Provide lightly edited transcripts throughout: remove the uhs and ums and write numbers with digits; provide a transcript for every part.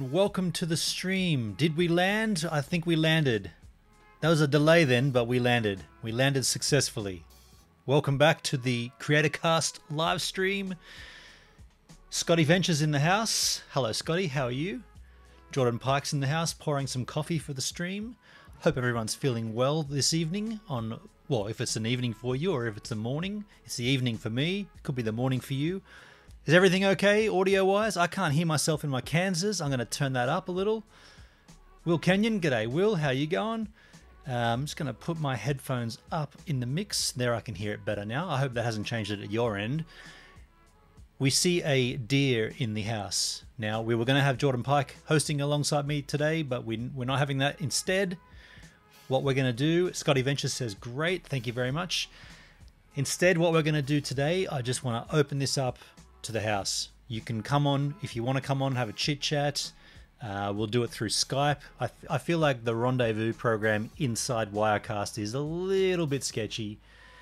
Welcome to the stream. Did we land? I think we landed. There was a delay then, but we landed. We landed successfully. Welcome back to the CreatorCast live stream. Scotty Ventures in the house. Hello, Scotty. How are you? Jordan Pike's in the house, pouring some coffee for the stream. Hope everyone's feeling well this evening on, well, if it's an evening for you or if it's a morning. It's the evening for me. It could be the morning for you. Is everything okay audio-wise? I can't hear myself in my Kansas. I'm going to turn that up a little. Will Kenyon, g'day Will, how you going? I'm just going to put my headphones up in the mix. There, I can hear it better now. I hope that hasn't changed it at your end. We see a deer in the house. Now, we were going to have Jordan Pike hosting alongside me today, but we're not having that. Instead, what we're going to do, Scotty Ventures says, great, thank you very much. Instead, what we're going to do today, I just want to open this up to the house. You can come on if you want to come on, have a chit chat. We'll do it through Skype. I feel like the rendezvous program inside Wirecast is a little bit sketchy.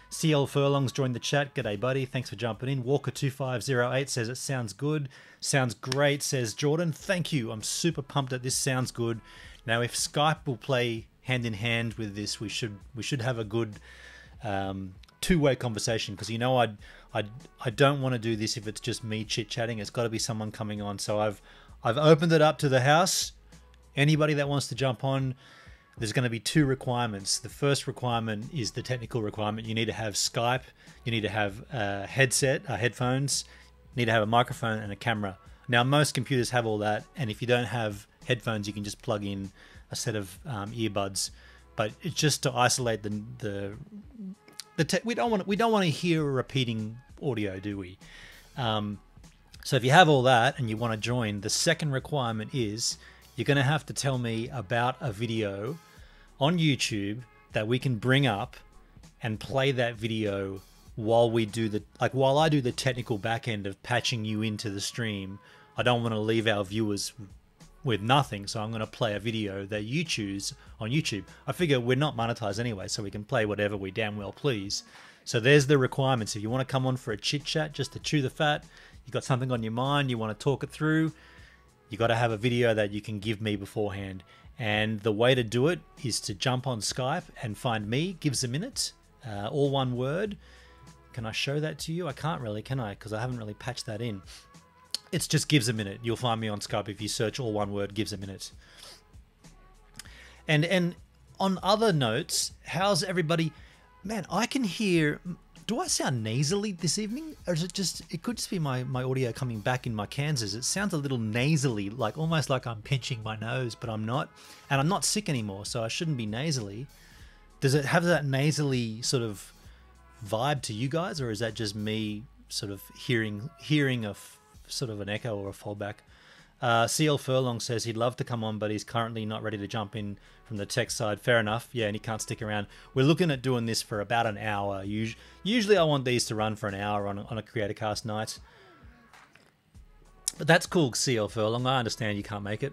CL Furlong's joined the chat. G'day, buddy. Thanks for jumping in. Walker2508 says it sounds good. Sounds great, says Jordan. Thank you. I'm super pumped that this sounds good. Now, if Skype will play hand in hand with this, we should have a good two-way conversation, because you know I don't want to do this if it's just me chit-chatting. It's got to be someone coming on. So I've opened it up to the house. Anybody that wants to jump on, there's going to be two requirements. The first requirement is the technical requirement. You need to have Skype. You need to have a headset, headphones. You need to have a microphone and a camera. Now, most computers have all that, and if you don't have headphones, you can just plug in a set of earbuds. But it's just to isolate we don't want to hear a repeating audio, do we? So if you have all that and you want to join, the second requirement is you're going to have to tell me about a video on YouTube that we can bring up and play that video while we do while I do the technical back end of patching you into the stream. I don't want to leave our viewers with nothing, so I'm going to play a video that you choose on YouTube. I figure we're not monetized anyway, so we can play whatever we damn well please. So there's the requirements. If you want to come on for a chit chat just to chew the fat, you got something on your mind, you want to talk it through, you got to have a video that you can give me beforehand. And the way to do it is to jump on Skype and find me, gives a minute, all one word. Can I show that to you? I can't really, can I? Because I haven't really patched that in. It's just gives a minute. You'll find me on Skype if you search all one word, gives a minute. And on other notes, how's everybody? Man, I can hear. Do I sound nasally this evening? Or is it just, it could just be my audio coming back in my Kansas. It sounds a little nasally, like almost like I'm pinching my nose, but I'm not. And I'm not sick anymore, so I shouldn't be nasally. Does it have that nasally sort of vibe to you guys, or is that just me sort of hearing a sort of an echo or a fallback? CL Furlong says he'd love to come on, but he's currently not ready to jump in from the tech side. Fair enough. Yeah, and he can't stick around. We're looking at doing this for about an hour. Usually I want these to run for an hour on a CreatorCast night. But that's cool, CL Furlong. I understand you can't make it.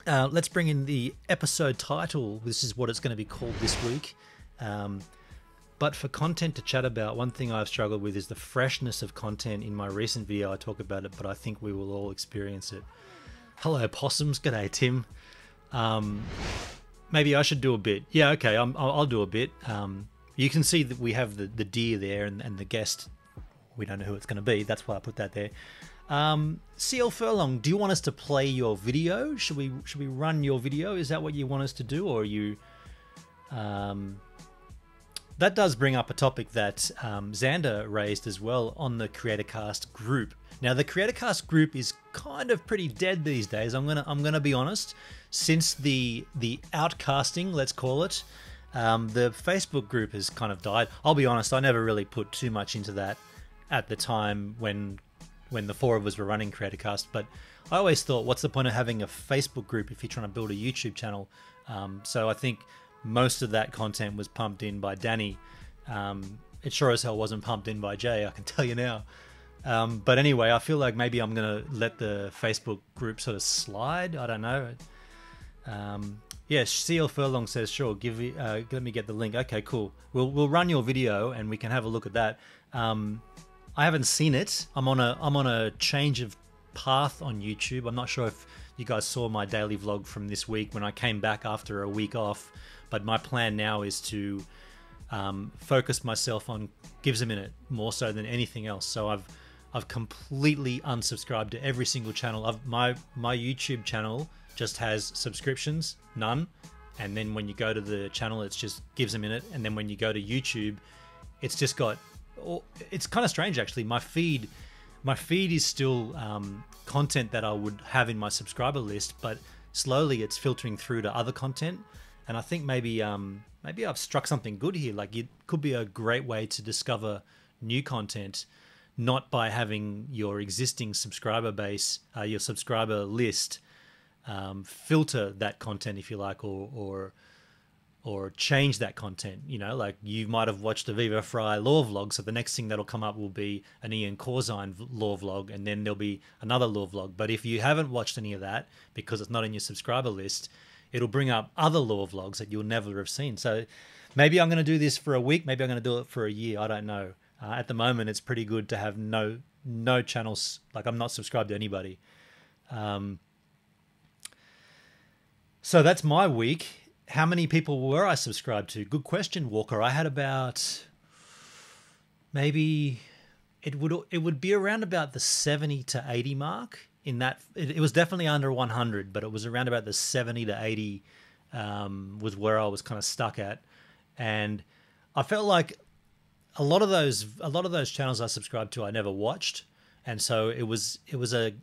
Let's bring in the episode title. This is what it's going to be called this week. But for content to chat about, one thing I've struggled with is the freshness of content. In my recent video, I talk about it, but I think we will all experience it. Hello, possums. G'day, Tim. Maybe I should do a bit. Yeah, okay, I'll do a bit. You can see that we have the deer there and the guest. We don't know who it's going to be. That's why I put that there. CL Furlong, do you want us to play your video? Should we run your video? Is that what you want us to do, or are you... That does bring up a topic that Xander raised as well on the CreatorCast group. Now, the CreatorCast group is kind of pretty dead these days. I'm gonna be honest. Since the outcasting, let's call it, the Facebook group has kind of died. I'll be honest. I never really put too much into that at the time when the four of us were running CreatorCast. But I always thought, what's the point of having a Facebook group if you're trying to build a YouTube channel? So I think most of that content was pumped in by Danny. It sure as hell wasn't pumped in by Jay, I can tell you now. But anyway, I feel like maybe I'm going to let the Facebook group sort of slide. I don't know. Yeah, CL Furlong says, sure, let me get the link. Okay, cool. We'll run your video and we can have a look at that. I haven't seen it. I'm on a change of path on YouTube. I'm not sure if you guys saw my daily vlog from this week when I came back after a week off, but my plan now is to focus myself on Gives a Minute more so than anything else. So I've completely unsubscribed to every single channel. My YouTube channel just has subscriptions, none, and then when you go to the channel, it's just Gives a Minute, and then when you go to YouTube, it's just got. It's kind of strange actually. My feed is still content that I would have in my subscriber list, but slowly it's filtering through to other content, and I think maybe I've struck something good here. Like, it could be a great way to discover new content, not by having your existing subscriber base, your subscriber list, filter that content, if you like, or change that content. You know, like you might have watched a Viva Fry lore vlog, so the next thing that'll come up will be an Ian Corzine lore vlog, and then there'll be another lore vlog. But if you haven't watched any of that because it's not in your subscriber list, it'll bring up other lore vlogs that you'll never have seen. So maybe I'm going to do this for a week, maybe I'm going to do it for a year, I don't know. At the moment, it's pretty good to have no channels. Like, I'm not subscribed to anybody. So that's my week. How many people were I subscribed to? Good question, Walker. I had about, maybe it would be around about the 70 to 80 mark. In that, it was definitely under 100, but it was around about the 70 to 80 was where I was kind of stuck at, and I felt like a lot of those channels I subscribed to I never watched, and so it was a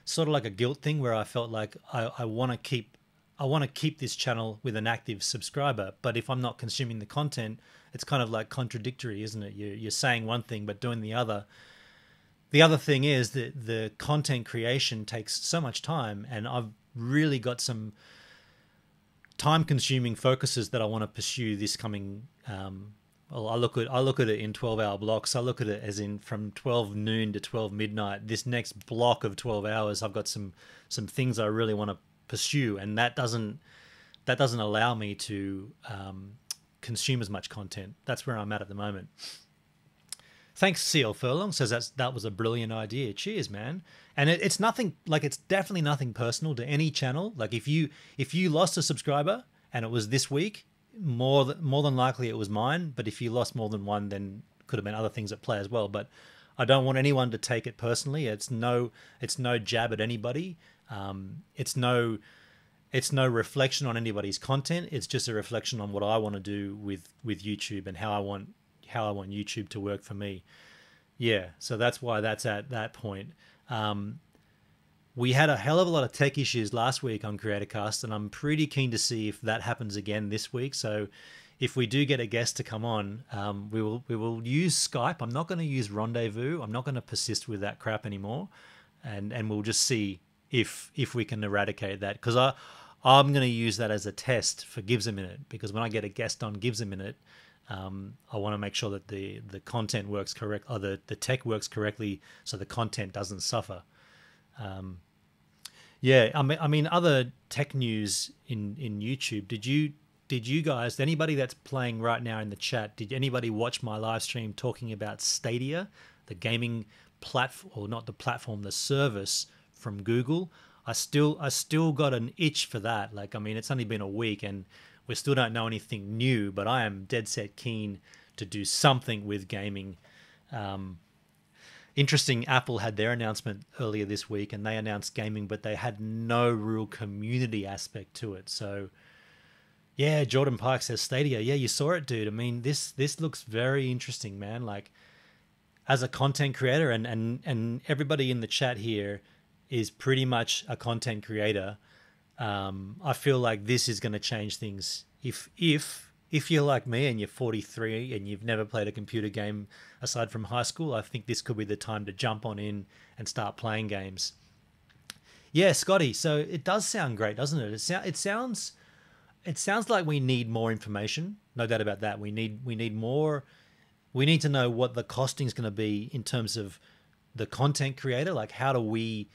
sort of like a guilt thing where I felt like I want to keep this channel with an active subscriber, but if I'm not consuming the content, it's kind of like contradictory, isn't it? You're saying one thing but doing the other. The other thing is that the content creation takes so much time, and I've really got some time-consuming focuses that I want to pursue this coming. Well, I look at it in 12-hour blocks. I look at it as in from 12 noon to 12 midnight. This next block of 12 hours, I've got some things I really want to pursue, and that doesn't allow me to consume as much content. That's where I'm at the moment. Thanks, CL Furlong says that was a brilliant idea. Cheers, man. And it's nothing, like, it's definitely nothing personal to any channel. Like, if you lost a subscriber and it was this week, more than likely it was mine. But if you lost more than one, then could have been other things at play as well. But I don't want anyone to take it personally. It's no jab at anybody. It's no reflection on anybody's content. It's just a reflection on what I want to do with YouTube and how I want YouTube to work for me. Yeah, so that's why that's at that point. We had a hell of a lot of tech issues last week on CreatorCast, and I'm pretty keen to see if that happens again this week. So if we do get a guest to come on, we will use Skype. I'm not going to use Rendezvous. I'm not going to persist with that crap anymore, and we'll just see if we can eradicate that, because I'm going to use that as a test for Gives a Minute, because when I get a guest on Gives a Minute, I want to make sure that the content works correct, or the tech works correctly, so the content doesn't suffer. Yeah, I mean, other tech news in YouTube. Did you guys, anybody that's playing right now in the chat, did anybody watch my live stream talking about Stadia, the gaming platform, or not the platform, the service from Google? I still got an itch for that. Like, I mean, it's only been a week and we still don't know anything new, but I am dead set keen to do something with gaming. Interesting, Apple had their announcement earlier this week, and they announced gaming, but they had no real community aspect to it. So, yeah, Jordan Pike says Stadia. Yeah, you saw it, dude. I mean, this looks very interesting, man. Like, as a content creator, and everybody in the chat here is pretty much a content creator. I feel like this is going to change things. If you're like me and you're 43 and you've never played a computer game aside from high school, I think this could be the time to jump on in and start playing games. Yeah, Scotty. So it does sound great, doesn't it? It sounds like we need more information. No doubt about that. We need more. We need to know what the costing is going to be in terms of the content creator. Like, how do we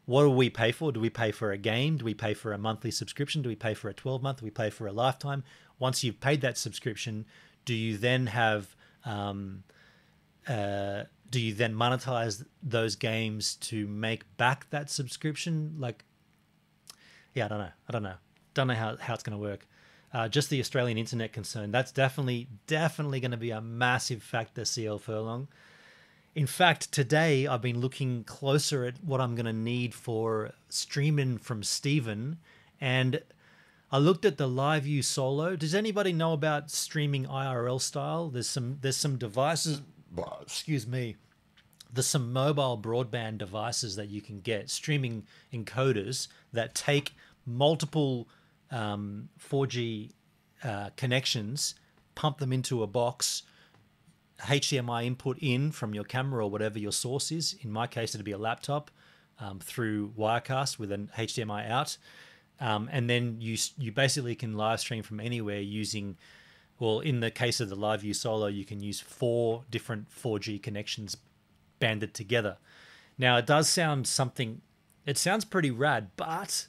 what do we pay for? Do we pay for a game? Do we pay for a monthly subscription? Do we pay for a 12-month? Do we pay for a lifetime? Once you've paid that subscription, do you then have do you then monetize those games to make back that subscription? Like, yeah, I don't know how it's going to work. Just the Australian internet concern, that's definitely going to be a massive factor, CL Furlong. In fact, today I've been looking closer at what I'm going to need for streaming from Steven, and I looked at the LiveView Solo. Does anybody know about streaming IRL style? There's some devices, excuse me, there's some mobile broadband devices that you can get, streaming encoders that take multiple 4G connections, pump them into a box, HDMI input in from your camera or whatever your source is. In my case, it'd be a laptop, through Wirecast with an HDMI out. And then you basically can live stream from anywhere using, well, in the case of the LiveView Solo, you can use 4 different 4G connections banded together. Now, it does sound it sounds pretty rad, but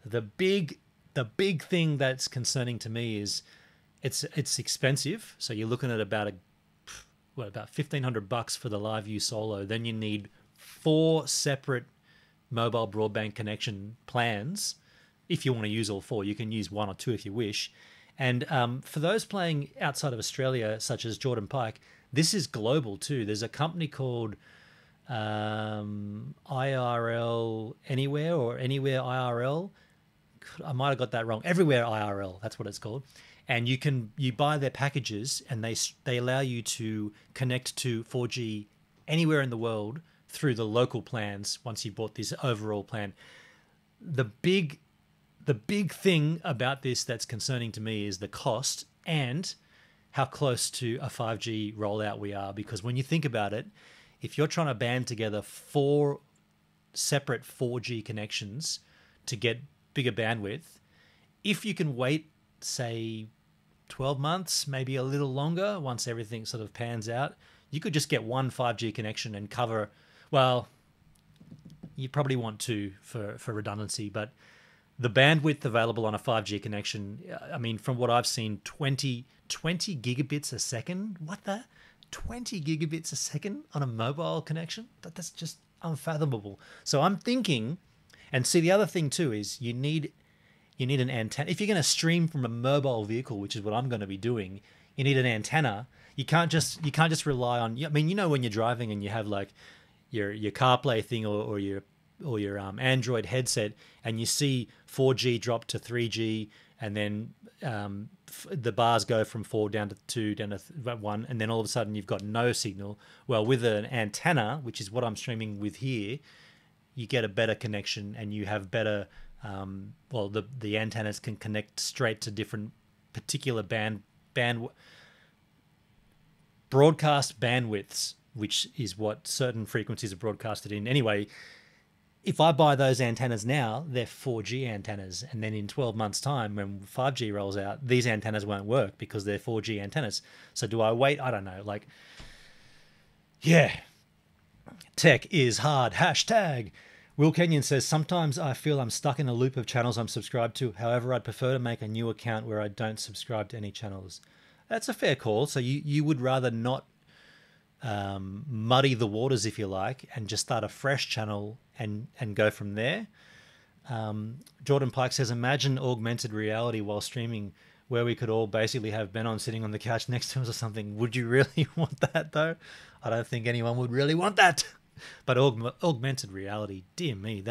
the big thing that's concerning to me is it's expensive. So you're looking at about $1,500 for the LiveView Solo. Then you need 4 separate mobile broadband connection plans. If you want to use all 4, you can use 1 or 2 if you wish. And for those playing outside of Australia, such as Jordan Pike, this is global too. There's a company called IRL Anywhere or Anywhere IRL. I might have got that wrong. Everywhere IRL, that's what it's called. And you buy their packages, and they allow you to connect to 4G anywhere in the world through the local plans once you bought this overall plan. The big thing about this that's concerning to me is the cost and how close to a 5G rollout we are. Because when you think about it, if you're trying to band together 4 separate 4G connections to get bigger bandwidth, if you can wait, say, 12 months, maybe a little longer, once everything sort of pans out, you could just get 1 5G connection and cover, well, you probably want 2 for redundancy, but the bandwidth available on a 5G connection, I mean, from what I've seen, 20 gigabits a second. What the? 20 gigabits a second on a mobile connection? That's just unfathomable. So I'm thinking, and see, the other thing too is you need an antenna. If you're going to stream from a mobile vehicle, which is what I'm going to be doing, you need an antenna. You can't just rely on. I mean, you know, when you're driving and you have like your CarPlay thing or your Android headset, and you see 4G drop to 3G, and then the bars go from 4 down to 2, down to 1, and then all of a sudden you've got no signal. Well, with an antenna, which is what I'm streaming with here, you get a better connection, and you have better. The antennas can connect straight to different particular broadcast bandwidths, which is what certain frequencies are broadcasted in. Anyway, if I buy those antennas now, they're 4G antennas, and then in 12 months' time, when 5G rolls out, these antennas won't work because they're 4G antennas. So do I wait? I don't know. Like, yeah, tech is hard. # Will Kenyon says, sometimes I feel I'm stuck in a loop of channels I'm subscribed to. However, I'd prefer to make a new account where I don't subscribe to any channels. That's a fair call. So you would rather not muddy the waters, if you like, and just start a fresh channel and go from there. Jordan Pike says, imagine augmented reality while streaming, where we could all basically have Ben on sitting on the couch next to us or something. Would you really want that, though? I don't think anyone would really want that. But augmented reality, dear me,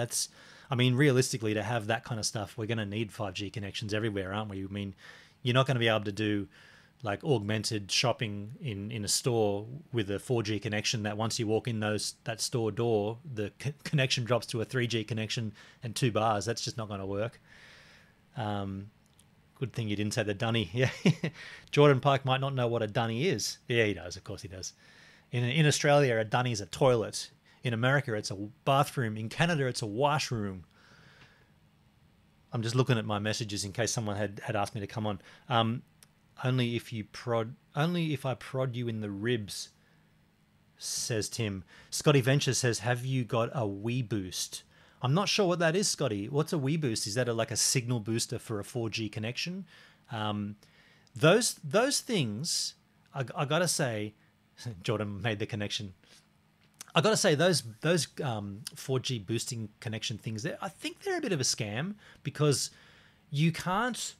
realistically, to have that kind of stuff, we're going to need 5G connections everywhere, aren't we? I mean, you're not going to be able to do like augmented shopping in a store with a 4G connection that once you walk in that store door, the connection drops to a 3G connection and 2 bars. That's just not going to work. Good thing you didn't say the dunny. Yeah, Jordan Pike might not know what a dunny is. Yeah, he does. Of course he does. In Australia, a dunny is a toilet. In America, it's a bathroom. In Canada, it's a washroom. I'm just looking at my messages in case someone had asked me to come on. Only if I prod you in the ribs, says Tim. Scotty Venture says, have you got a Wii Boost? I'm not sure what that is, Scotty. What's a WeBoost? Is that like a signal booster for a 4G connection? Those things, I gotta say, Jordan made the connection. I gotta say those 4G boosting connection things, I think they're a bit of a scam because you can't.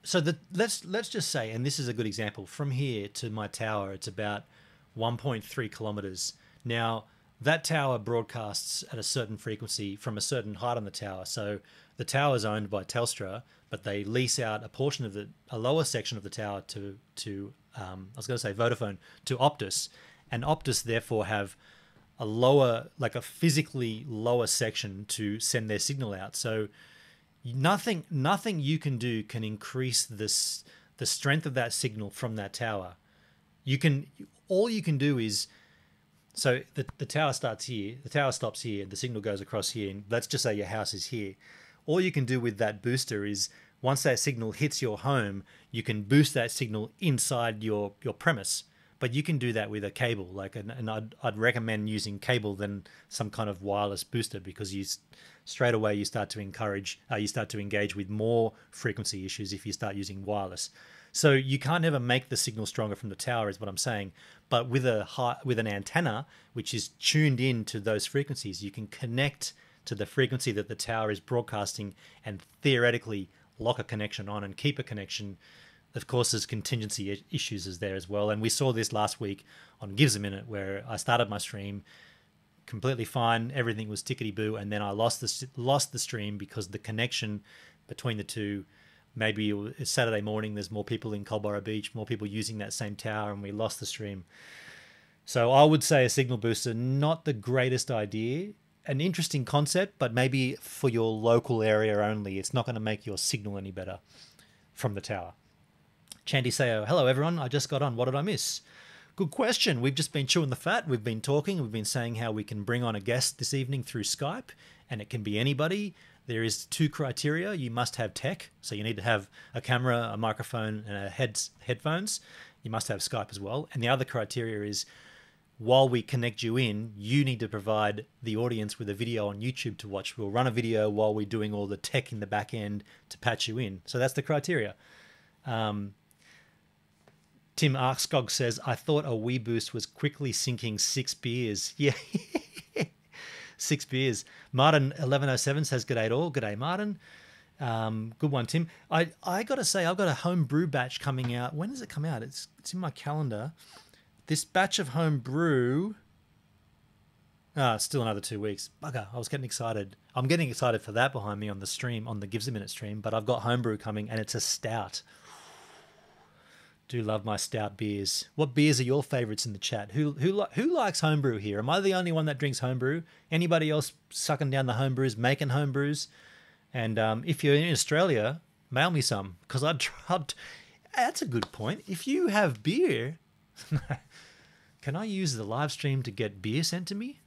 So let's just say, and this is a good example, from here to my tower, it's about 1.3 kilometers. Now that tower broadcasts at a certain frequency from a certain height on the tower. So the tower is owned by Telstra, but they lease out a portion of a lower section of the tower to I was going to say Vodafone, to Optus, and Optus therefore have a lower, like a physically lower section to send their signal out. So nothing you can do can increase the strength of that signal from that tower. All you can do is, so the tower starts here, the tower stops here, the signal goes across here, and let's just say your house is here. All you can do with that booster is, once that signal hits your home, you can boost that signal inside your premise. But you can do that with a cable, and I'd recommend using cable than some kind of wireless booster, because straight away you start to engage with more frequency issues if you start using wireless. So you can't ever make the signal stronger from the tower, is what I'm saying. But with an antenna which is tuned in to those frequencies, you can connect to the frequency that the tower is broadcasting and theoretically lock a connection on and keep a connection. Of course, there's contingency issues there as well. And we saw this last week on Gives a Minute, where I started my stream completely fine, everything was tickety-boo, and then I lost the stream because the connection between the two, maybe it's Saturday morning, there's more people in Culborough Beach, more people using that same tower, and we lost the stream. So I would say a signal booster, not the greatest idea. An interesting concept, but maybe for your local area only. It's not going to make your signal any better from the tower. Chandy Sayo, hello everyone, I just got on, what did I miss? Good question. We've just been chewing the fat, we've been talking, we've been saying how we can bring on a guest this evening through Skype, and it can be anybody. There is 2 criteria. You must have tech, so you need to have a camera, a microphone, and headphones. You must have Skype as well. And the other criteria is, while we connect you in, you need to provide the audience with a video on YouTube to watch. We'll run a video while we're doing all the tech in the back end to patch you in. So that's the criteria. Tim Arkskog says, I thought a WeBoost was quickly sinking 6 beers. Yeah, 6 beers. Martin 1107 says, g'day all. G'day, Martin. Good one, Tim. I got to say, I've got a home brew batch coming out. When does it come out? It's in my calendar. This batch of home brew, still another 2 weeks. Bugger, I was getting excited. I'm getting excited for that behind me on the stream, on the Gives a Minute stream, but I've got home brew coming, and it's a stout. Do love my stout beers. What beers are your favourites in the chat? Who likes homebrew here? Am I the only one that drinks homebrew? Anybody else sucking down the homebrews, making homebrews? And if you're in Australia, mail me some, because I'd try. That's a good point. If you have beer, can I use the live stream to get beer sent to me?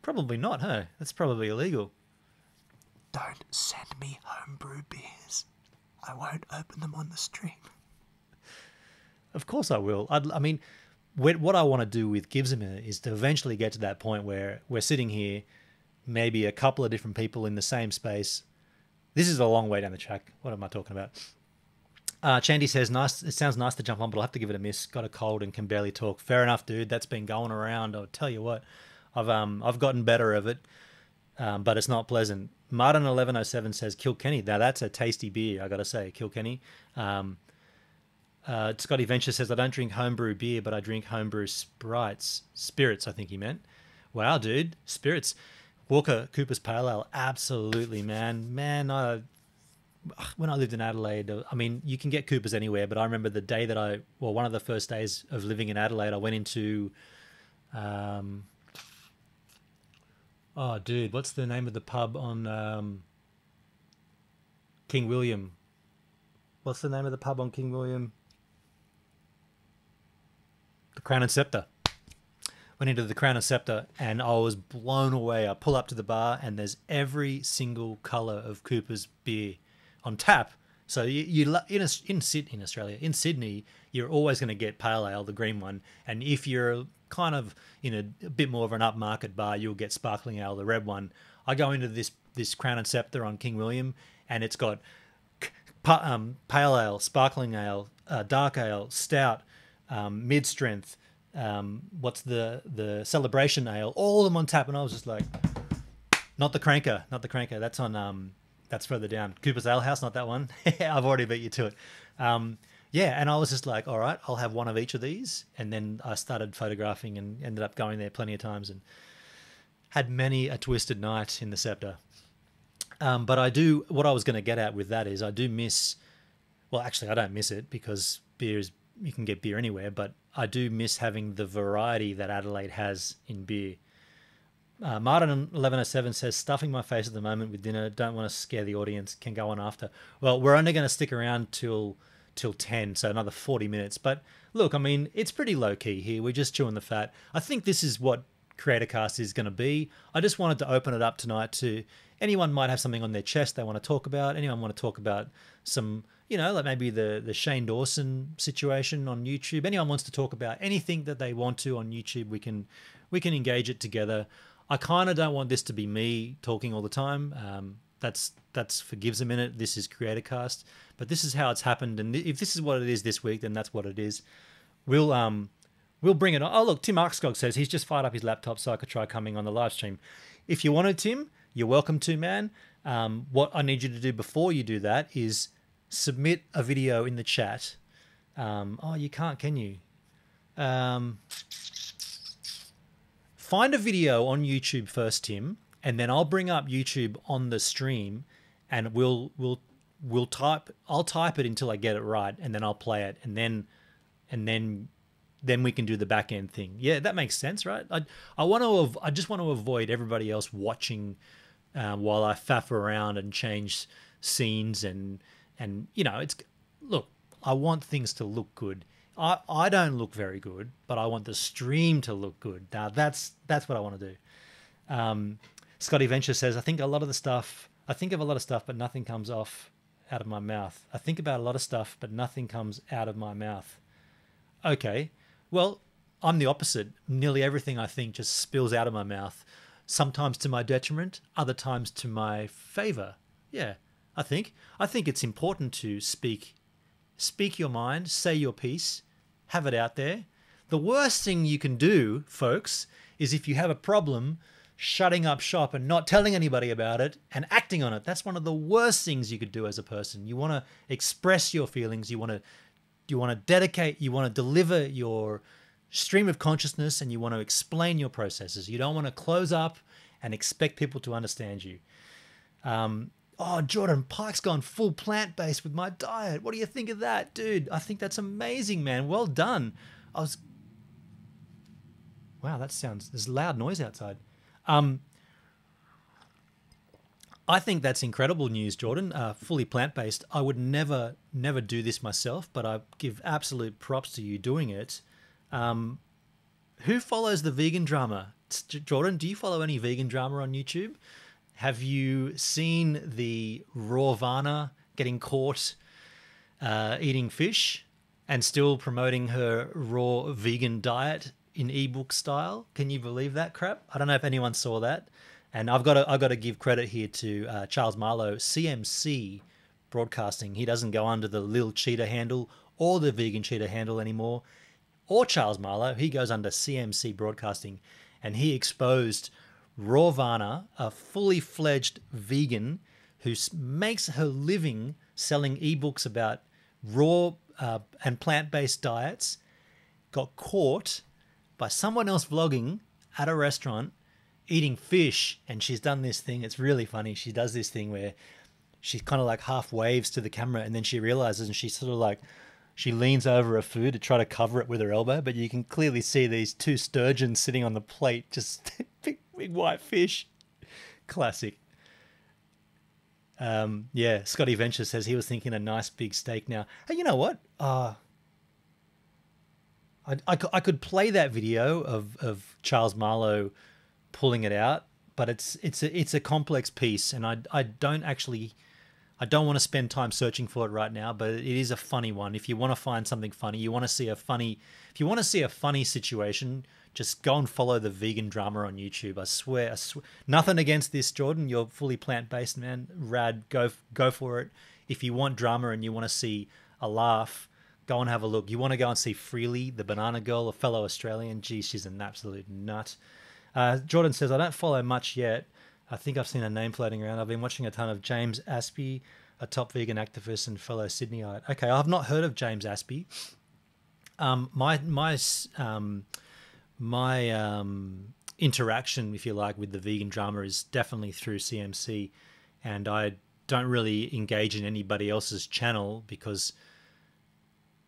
Probably not, huh? That's probably illegal. Don't send me homebrew beers. I won't open them on the stream. Of course I will. I mean, what I want to do with Gives a Minute is to eventually get to that point where we're sitting here, maybe a couple of different people in the same space. This is a long way down the track. What am I talking about? Chandy says, nice. It sounds nice to jump on, but I'll have to give it a miss. Got a cold and can barely talk. Fair enough, dude. That's been going around. I'll tell you what, I've gotten better of it, but it's not pleasant. Martin 1107 says Kilkenny. Now that's a tasty beer, I got to say, Kilkenny. Scotty Venture says, I don't drink homebrew beer, but I drink homebrew spirits, I think he meant. Wow, dude. Spirits. Walker Cooper's Pale Ale. Absolutely, man. Man, when I lived in Adelaide, I mean, you can get Coopers anywhere, but I remember the day that one of the first days of living in Adelaide, I went into, oh, dude, what's the name of the pub on King William? What's the name of the pub on King William? The Crown and Scepter. Went into the Crown and Scepter and I was blown away. I pull up to the bar and there's every single colour of Cooper's beer on tap. So in Australia, in Sydney, you're always going to get pale ale, the green one. And if you're kind of in a bit more of an upmarket bar, you'll get sparkling ale, the red one. I go into this Crown and Scepter on King William, and it's got pale ale, sparkling ale, dark ale, stout, mid strength. What's the celebration ale? All of them on tap, and I was just like, not the cranker. That's on that's further down. Cooper's Ale House, not that one. I've already beat you to it. Yeah, and I was just like, all right, I'll have one of each of these, and then I started photographing and ended up going there plenty of times and had many a twisted night in the Scepter. But I do, what I was going to get at with that is I do miss, well, actually I don't miss it because you can get beer anywhere, but I do miss having the variety that Adelaide has in beer. Martin 1107 says, stuffing my face at the moment with dinner, don't want to scare the audience, can go on after. Well, we're only going to stick around till 10, so another 40 minutes. But look, I mean, it's pretty low key here. We're just chewing the fat. I think this is what CreatorCast is going to be. I just wanted to open it up tonight to anyone might have something on their chest they want to talk about. Anyone want to talk about some, like maybe the Shane Dawson situation on YouTube. Anyone wants to talk about anything that they want to on YouTube, we can engage it together. I kind of don't want this to be me talking all the time. That's for Gives a Minute. This is CreatorCast, but this is how it's happened. And if this is what it is this week, then that's what it is. We'll bring it on. Oh, look, Tim Arkskog says he's just fired up his laptop so I could try coming on the live stream. If you wanted, Tim, you're welcome to, man. What I need you to do before you do that is submit a video in the chat. Oh, you can't, can you? Find a video on YouTube first, Tim, and then I'll bring up YouTube on the stream, and I'll type it until I get it right, and then I'll play it, and then we can do the back end thing. Yeah, that makes sense, right? I just want to avoid everybody else watching while I faff around and change scenes and look, I want things to look good. I don't look very good, but I want the stream to look good. Now that's what I want to do. Scotty Venture says, I think of a lot of stuff, but nothing comes out of my mouth. I think about a lot of stuff, but nothing comes out of my mouth. Okay. Well, I'm the opposite. Nearly everything I think just spills out of my mouth, sometimes to my detriment, other times to my favor. Yeah, I think it's important to speak your mind, say your piece, have it out there. The worst thing you can do, folks, is if you have a problem, shutting up shop and not telling anybody about it and acting on it. That's one of the worst things you could do as a person. You want to express your feelings. You want to dedicate, you want to deliver your stream of consciousness, and you want to explain your processes. You don't want to close up and expect people to understand you. Oh, Jordan, Pike's gone full plant-based with my diet. What do you think of that, dude? I think that's amazing, man. Well done. Wow, there's loud noise outside. I think that's incredible news, Jordan. Fully plant-based. I would never do this myself, but I give absolute props to you doing it. Who follows the vegan drama? Jordan, do you follow any vegan drama on YouTube? Have you seen the Rawvana getting caught eating fish and still promoting her raw vegan diet in ebook style? Can you believe that crap? I don't know if anyone saw that. And I've got to give credit here to Charles Marlowe, CMC Broadcasting. He doesn't go under the Lil Cheetah handle or the Vegan Cheetah handle anymore, or Charles Marlowe. He goes under CMC Broadcasting, and he exposed Rawvana, a fully fledged vegan who makes her living selling ebooks about raw and plant-based diets, got caught by someone else vlogging at a restaurant eating fish. And she's done this thing. It's really funny. She does this thing where she kind of like half waves to the camera, and then she realizes, and she sort of like, she leans over her food to try to cover it with her elbow, but you can clearly see these two sturgeons sitting on the plate, just big white fish. Classic. Yeah, Scotty Venture says he was thinking a nice big steak now. Hey, you know what? I could play that video of Charles Marlowe pulling it out, but it's a complex piece, and I don't actually I don't want to spend time searching for it right now, but it is a funny one. If you want to find something funny, you want to see a funny, if you want to see a funny situation, just go and follow the vegan drama on YouTube. I swear, nothing against this, Jordan. You're fully plant-based, man. Rad, go for it. If you want drama and you want to see a laugh, go and have a look. You want to go and see Freely, the banana girl, a fellow Australian. Gee, she's an absolute nut. Jordan says, I don't follow much yet. I think I've seen a name floating around. I've been watching a ton of James Aspey, a top vegan activist and fellow Sydneyite. Okay, I've not heard of James Aspey. My interaction, if you like, with the vegan drama is definitely through CMC, and I don't really engage in anybody else's channel because,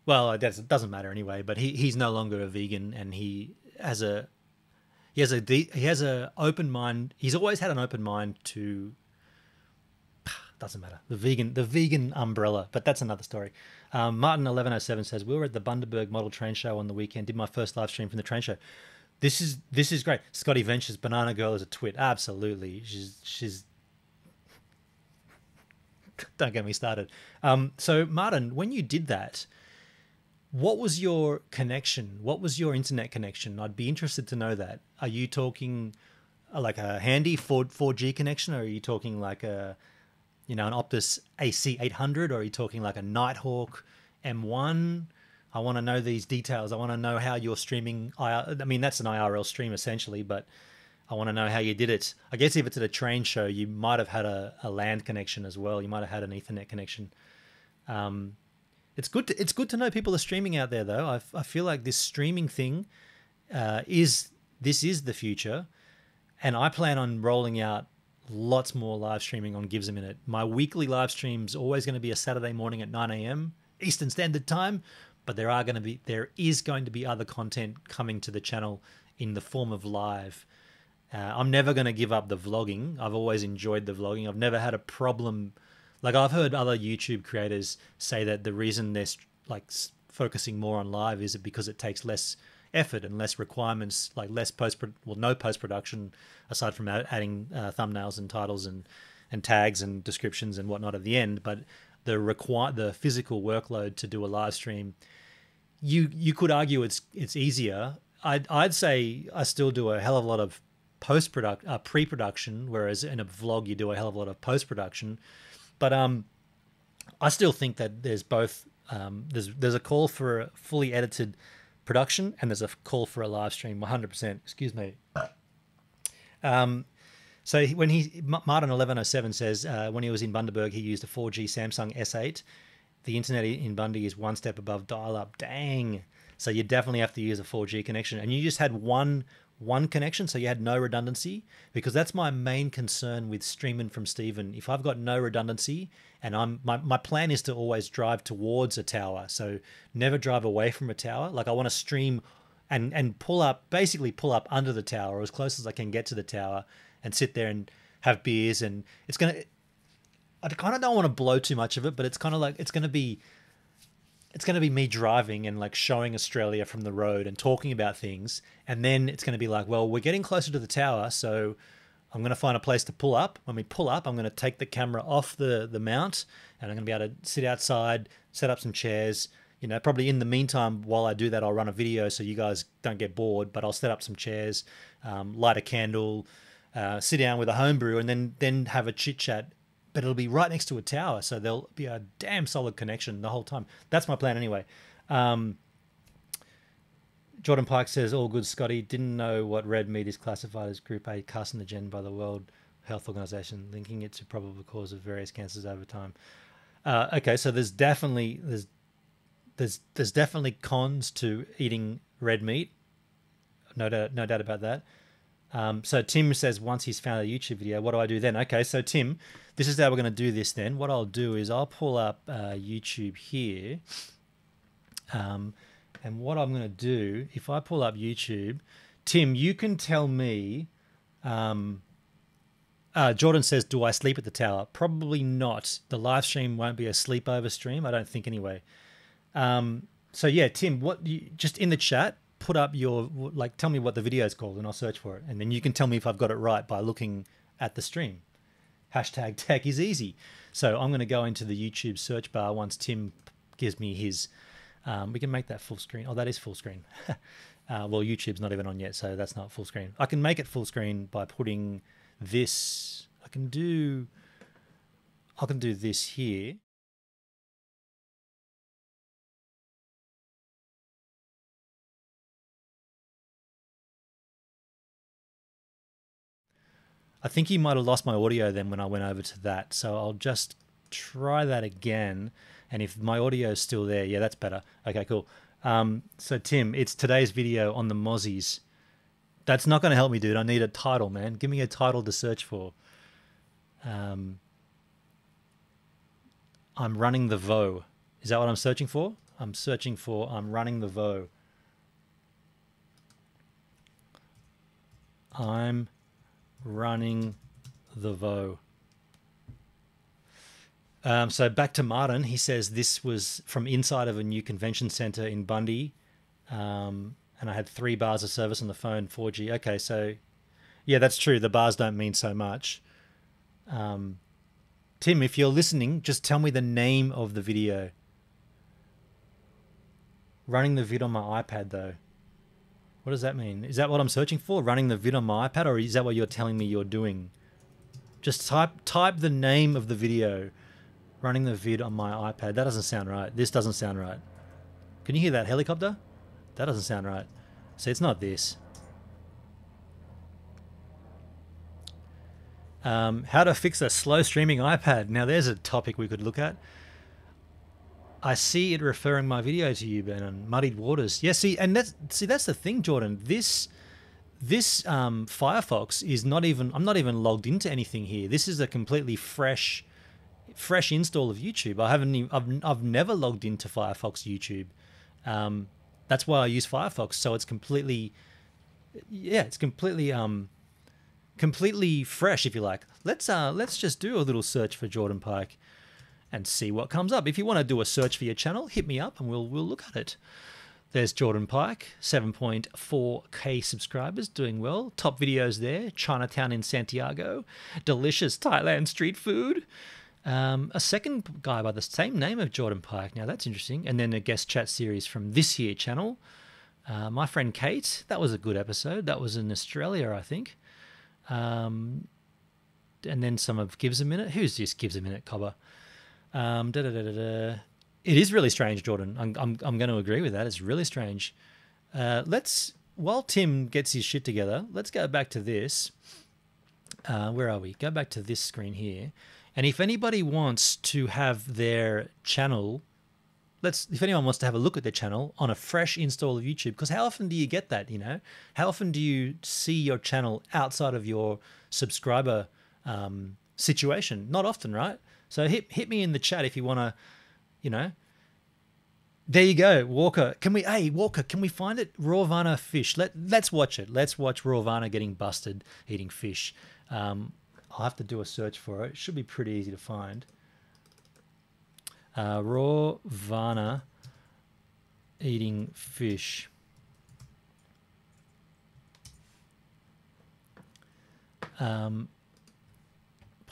well, it doesn't matter anyway. But he's no longer a vegan, and he has a open mind. He's always had an open mind to. Doesn't matter, the vegan umbrella, but that's another story. Martin 1107 says, we were at the Bundaberg Model Train Show on the weekend. Did my first live stream from the train show. This is great. Scotty Ventures, Banana Girl is a twit. Absolutely, she's. Don't get me started. So Martin, when you did that, what was your connection? What was your internet connection? I'd be interested to know that. Are you talking like a handy 4G connection, or are you talking like an Optus AC800, or are you talking like a Nighthawk M1? I want to know these details. I want to know how you're streaming. I mean, that's an IRL stream essentially, but I want to know how you did it. I guess if it's at a train show, you might have had a LAN connection as well. You might have had an Ethernet connection. It's good to know people are streaming out there, though. I feel like this streaming thing is the future, and I plan on rolling out lots more live streaming on Gives a Minute. My weekly live stream's always going to be a Saturday morning at 9 a.m. Eastern Standard Time, but there is going to be other content coming to the channel in the form of live. I'm never going to give up the vlogging. I've always enjoyed the vlogging. I've never had a problem. Like, I've heard other YouTube creators say that the reason they're like focusing more on live is because it takes less effort and less requirements, like no post-production aside from adding thumbnails and titles and tags and descriptions and whatnot at the end. But the physical workload to do a live stream, you could argue it's easier. I'd say I still do a hell of a lot of pre-production, whereas in a vlog you do a hell of a lot of post-production. But I still think that there's both. There's a call for a fully edited production, and there's a call for a live stream. 100%. Excuse me. So when Martin 1107 says when he was in Bundaberg, he used a 4G Samsung S8. The internet in Bundy is one step above dial-up. Dang. So you definitely have to use a 4G connection, and you just had one connection, so you had no redundancy, because that's my main concern with streaming from Stephen. If I've got no redundancy, and my plan is to always drive towards a tower, so never drive away from a tower. Like, I want to stream and pull up under the tower, or as close as I can get to the tower, and sit there and have beers. And I kind of don't want to blow too much of it, but it's kind of like it's going to be me driving and like showing Australia from the road and talking about things. And then it's going to be like, well, we're getting closer to the tower, so I'm going to find a place to pull up. When we pull up, I'm going to take the camera off the mount, and I'm going to be able to sit outside, set up some chairs. Probably in the meantime, while I do that, I'll run a video so you guys don't get bored, but I'll set up some chairs, light a candle, sit down with a homebrew, and then have a chit chat. But it'll be right next to a tower, so there'll be a damn solid connection the whole time. That's my plan anyway. Jordan Pike says, all good, Scotty. Didn't know what red meat is classified as Group A carcinogen by the World Health Organization, linking it to probable cause of various cancers over time. Okay, so there's definitely cons to eating red meat. No doubt about that. So Tim says, once he's found a YouTube video, what do I do then? Okay, so Tim, this is how we're going to do this then. What I'll do is I'll pull up YouTube here. And what I'm going to do, if I pull up YouTube, Tim, you can tell me, Jordan says, do I sleep at the tower? Probably not. The live stream won't be a sleepover stream, I don't think anyway. So yeah, Tim, just in the chat, put up tell me what the video is called and I'll search for it. And then you can tell me if I've got it right by looking at the stream. #tech is easy. So I'm going to go into the YouTube search bar once Tim gives me his. We can make that full screen. Oh, that is full screen. Well, YouTube's not even on yet, so that's not full screen. I can make it full screen by putting this. I can do this here. I think you might have lost my audio then when I went over to that. So I'll just try that again. And if my audio is still there, yeah, that's better. Okay, cool. So Tim, it's today's video on the Mozzies. That's not going to help me, dude. I need a title, man. Give me a title to search for. I'm running the Vo. Is that what I'm searching for? I'm searching for I'm running the Vo. I'm running the Vo. So back to Martin. He says this was from inside of a new convention center in Bundy. And I had 3 bars of service on the phone, 4G. Okay, so yeah, that's true. The bars don't mean so much. Tim, if you're listening, just tell me the name of the video. Running the vid on my iPad, though. What does that mean? Is that what I'm searching for? Running the vid on my iPad, or is that what you're telling me you're doing? Just type the name of the video. Running the vid on my iPad. That doesn't sound right. This doesn't sound right. Can you hear that helicopter? That doesn't sound right. See, it's not this. How to fix a slow streaming iPad. Now, there's a topic we could look at. I see it referring my video to you, Ben, on Muddied Waters. Yeah, see, and that's the thing, Jordan. This Firefox is not even. I'm not even logged into anything here. This is a completely fresh install of YouTube. I've never logged into Firefox YouTube. That's why I use Firefox. So it's completely, yeah, it's completely fresh, if you like. Let's just do a little search for Jordan Pike and see what comes up. If you want to do a search for your channel, hit me up and we'll look at it. There's Jordan Pike, 7.4K subscribers, doing well. Top videos there. Chinatown in Santiago, delicious Thailand street food. A second guy by the same name of Jordan Pike. Now that's interesting. And then a guest chat series from this here channel. My friend Kate, that was a good episode. That was in Australia, I think. And then some of Gives a Minute. Who's this Gives a Minute cobber? It is really strange, Jordan. I'm going to agree with that. It's really strange. While Tim gets his shit together, let's go back to this. Where are we? Go back to this screen here. And if anybody wants to have their channel, if anyone wants to have a look at their channel on a fresh install of YouTube, because how often do you get that, you know? How often do you see your channel outside of your subscriber situation? Not often, right? So hit me in the chat if you want to, you know. There you go, Walker. Walker, can we find it? Raw Vana fish. Let's watch it. Let's watch Raw Vana getting busted eating fish. I'll have to do a search for it. It should be pretty easy to find. Raw Vana eating fish. Put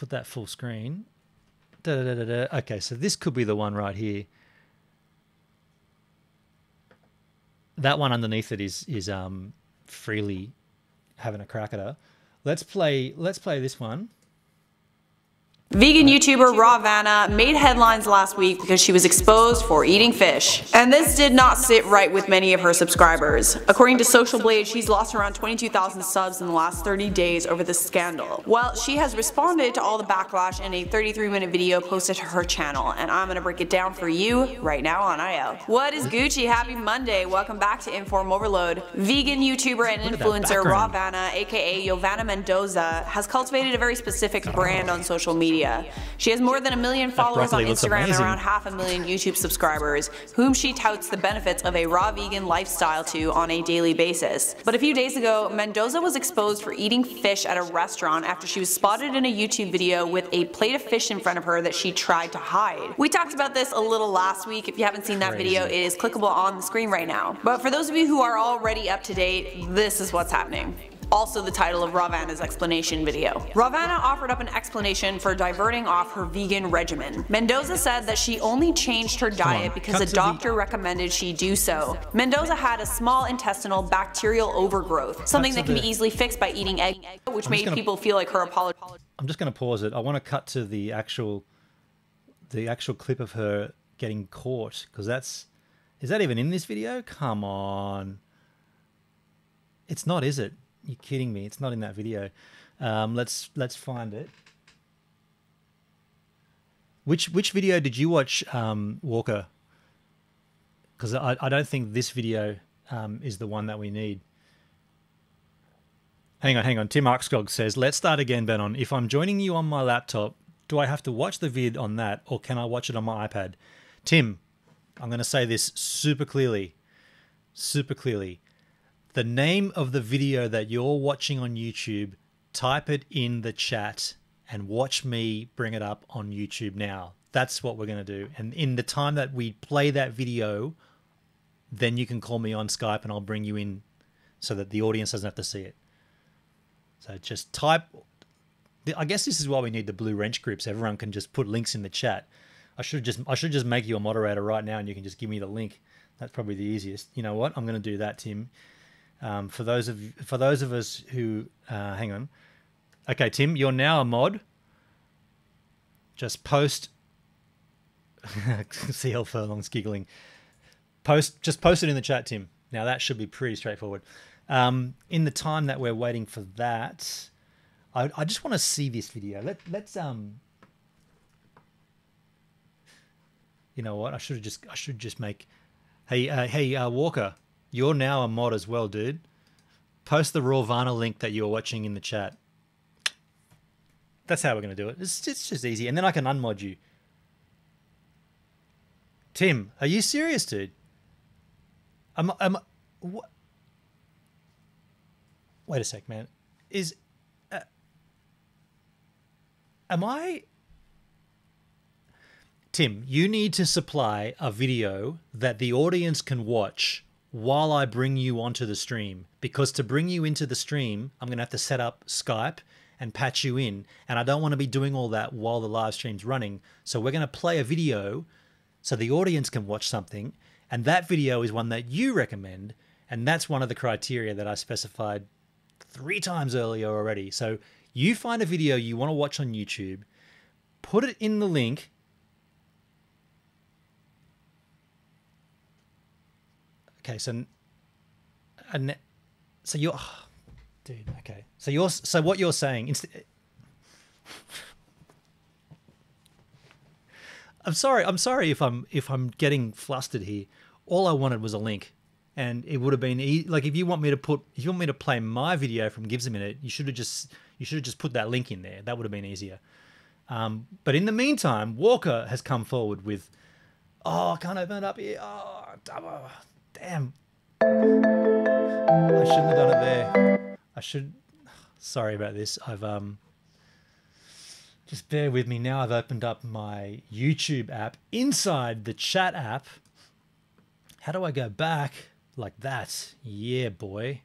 that full screen. Okay, so this could be the one right here. That one underneath it is freely having a crack at her. Let's play this one. Vegan YouTuber Raw Vanna made headlines last week because she was exposed for eating fish. And this did not sit right with many of her subscribers. According to Social Blade, she's lost around 22,000 subs in the last 30 days over this scandal. Well, she has responded to all the backlash in a 33-minute video posted to her channel, and I'm gonna break it down for you right now on IO. What is Gucci? Happy Monday. Welcome back to Inform Overload. Vegan YouTuber and influencer Raw Vanna, aka Yovanna Mendoza, has cultivated a very specific brand on social media. She has more than 1 million followers on Instagram and around 500,000 YouTube subscribers, whom she touts the benefits of a raw vegan lifestyle to on a daily basis. But a few days ago, Mendoza was exposed for eating fish at a restaurant after she was spotted in a YouTube video with a plate of fish in front of her that she tried to hide. We talked about this a little last week. If you haven't seen that video, it is clickable on the screen right now. But for those of you who are already up to date, this is what's happening. also the title of Ravana's explanation video. Ravana offered up an explanation for diverting off her vegan regimen. Mendoza said that she only changed her diet because a doctor recommended she do so. Mendoza had a small intestinal bacterial overgrowth, something that can be easily fixed by eating egg, which made people feel like her apology. I'm just going to pause it. I want to cut to the actual clip of her getting caught, because is that even in this video? Come on. It's not, is it? You're kidding me. It's not in that video. Let's find it. Which video did you watch, Walker? Because I don't think this video is the one that we need. Hang on. Tim Arkscog says, let's start again, Benon. If I'm joining you on my laptop, do I have to watch the vid on that, or can I watch it on my iPad? Tim, I'm going to say this super clearly. The name of the video that you're watching on YouTube, type it in the chat and watch me bring it up on YouTube now. That's what we're going to do. And in the time that we play that video, then you can call me on Skype and I'll bring you in so that the audience doesn't have to see it. So just type. I guess this is why we need the Blue Wrench groups. Everyone can just put links in the chat. I should just make you a moderator right now and you can just give me the link. That's probably the easiest. You know what? I'm going to do that, Tim. For those of us who hang on. Okay, Tim, you're now a mod. Just post. CL Furlong's giggling. Just post it in the chat, Tim. Now that should be pretty straightforward. In the time that we're waiting for that, I just want to see this video. Let's you know what? I should just make. Hey, Walker, you're now a mod as well, dude. Post the Ravana link that you're watching in the chat. That's how we're going to do it. It's just easy. And then I can unmod you. Tim, are you serious, dude? What? Wait a sec, man. Am I... Tim, you need to supply a video that the audience can watch while I bring you onto the stream. Because to bring you into the stream, I'm going to have to set up Skype and patch you in. And I don't want to be doing all that while the live stream's running. So we're going to play a video so the audience can watch something. And that video is one that you recommend. And that's one of the criteria that I specified 3 times earlier already. So you find a video you want to watch on YouTube, put it in the link. Okay, so you're, oh, dude. Okay, so what you're saying? I'm sorry if I'm getting flustered here. All I wanted was a link, and it would have been like if you want me to play my video from Gives a Minute, you should have just put that link in there. That would have been easier. But in the meantime, Walker has come forward with, oh, I can't open it up here. Oh, damn. I shouldn't have done it there. Sorry about this. I've just bear with me now. I've opened up my YouTube app inside the chat app. How do I go back? Like that. Yeah, boy.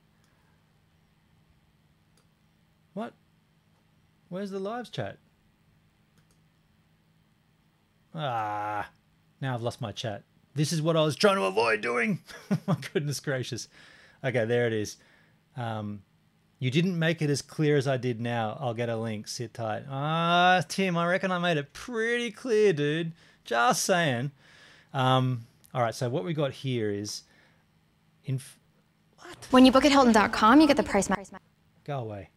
What? Where's the lives chat? Ah, now I've lost my chat. This is what I was trying to avoid doing. My goodness gracious. Okay, there it is. You didn't make it as clear as I did now. I'll get a link. Sit tight. Ah, Tim, I reckon I made it pretty clear, dude. Just saying. All right, so what we got here is... What? When you book at Hilton.com, you get the price match. Go away.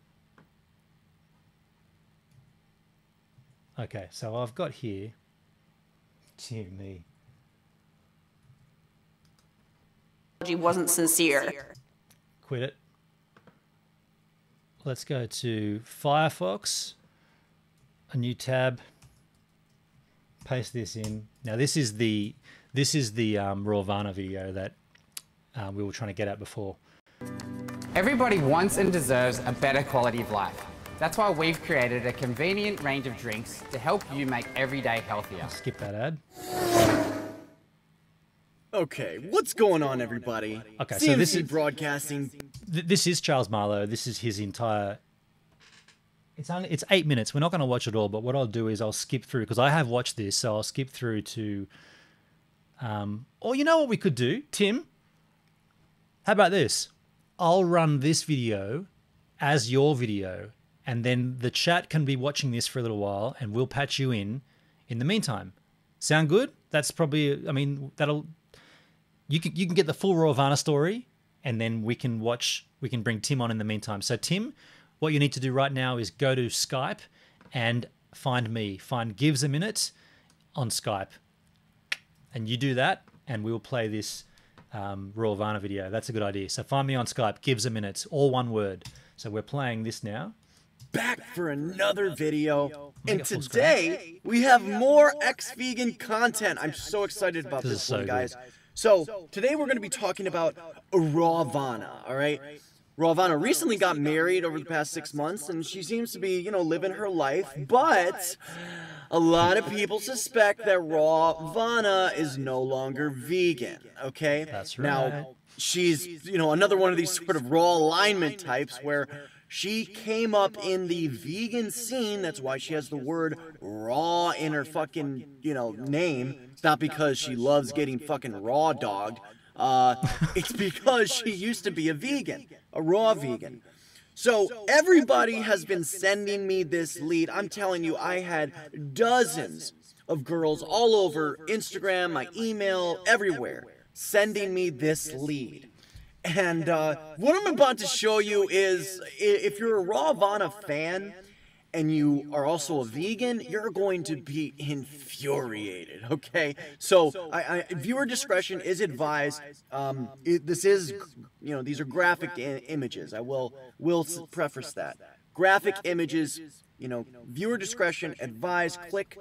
Okay, so I've got here... Dear me. Wasn't sincere. Quit it. Let's go to Firefox, a new tab. Paste this in. Now this is the Ravana video that we were trying to get at before. Everybody wants and deserves a better quality of life. That's why we've created a convenient range of drinks to help you make every day healthier. I'll skip that ad. Okay, what's going on, everybody? Okay, CMC so this is Broadcasting This is Charles Marlowe. This is his entire. It's 8 minutes. We're not going to watch it all, but what I'll do is I'll skip through because I have watched this, so I'll skip through to. Or you know what we could do, Tim? How about this? I'll run this video as your video, and then the chat can be watching this for a little while, and we'll patch you in the meantime. Sound good? That's probably. I mean, that'll. You can get the full Rawvana story, and then we can bring Tim on in the meantime. So Tim, what you need to do right now is go to Skype and find me. Find Gives a Minute on Skype. And you do that, and we'll play this Rawvana video. That's a good idea. So find me on Skype, Gives a Minute, all one word. So we're playing this now. Back for another video. And today, we have more ex-vegan content. I'm so excited about this one, guys. So, today we're going to be talking about Rawvana, all right? Rawvana recently got married over the past 6 months, and she seems to be, living her life, but a lot of people suspect that Rawvana is no longer vegan, okay? That's right. Now, she's, another one of these sort of raw alignment types where she came up in the vegan scene. That's why she has the word raw in her fucking, name. It's not because she loves getting fucking raw dogged. It's because she used to be a vegan, a raw vegan. So everybody has been sending me this lead. I'm telling you, I had dozens of girls all over Instagram, my email, everywhere, sending me this lead. And what I'm about to show you is, if you're a Rawvana fan and you are also a vegan, you're going to be infuriated, okay? So viewer discretion is advised. These are graphic images. I will preface that. Graphic images, viewer discretion advised. Click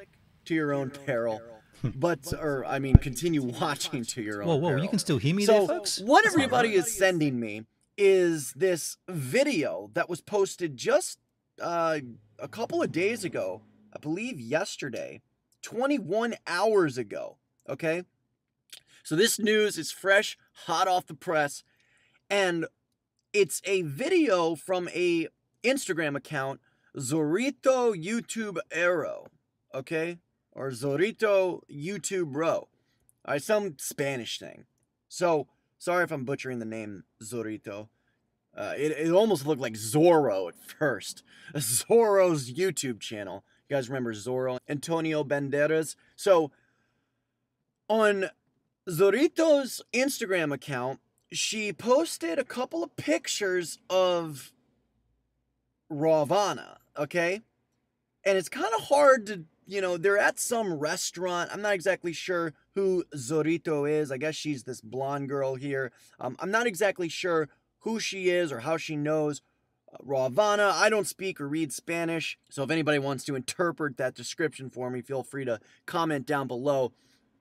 to your own peril. Continue watching to your own peril. You can still hear me there, folks? What everybody is sending me is this video that was posted just a couple of days ago, I believe yesterday, 21 hours ago, okay? So this news is fresh, hot off the press, and it's a video from a Instagram account, Zorito YouTube Arrow, okay? Or Zorito YouTube Bro. Alright, some Spanish thing. So, sorry if I'm butchering the name Zorito. It almost looked like Zorro at first. Zorro's YouTube channel. You guys remember Zorro? Antonio Banderas. So, on Zorito's Instagram account, she posted a couple of pictures of Rawvana, okay? And it's kind of hard to, they're at some restaurant. I'm not exactly sure who Zorito is. I guess she's this blonde girl here. I'm not exactly sure who she is or how she knows Rawvana. I don't speak or read Spanish, so if anybody wants to interpret that description for me, feel free to comment down below.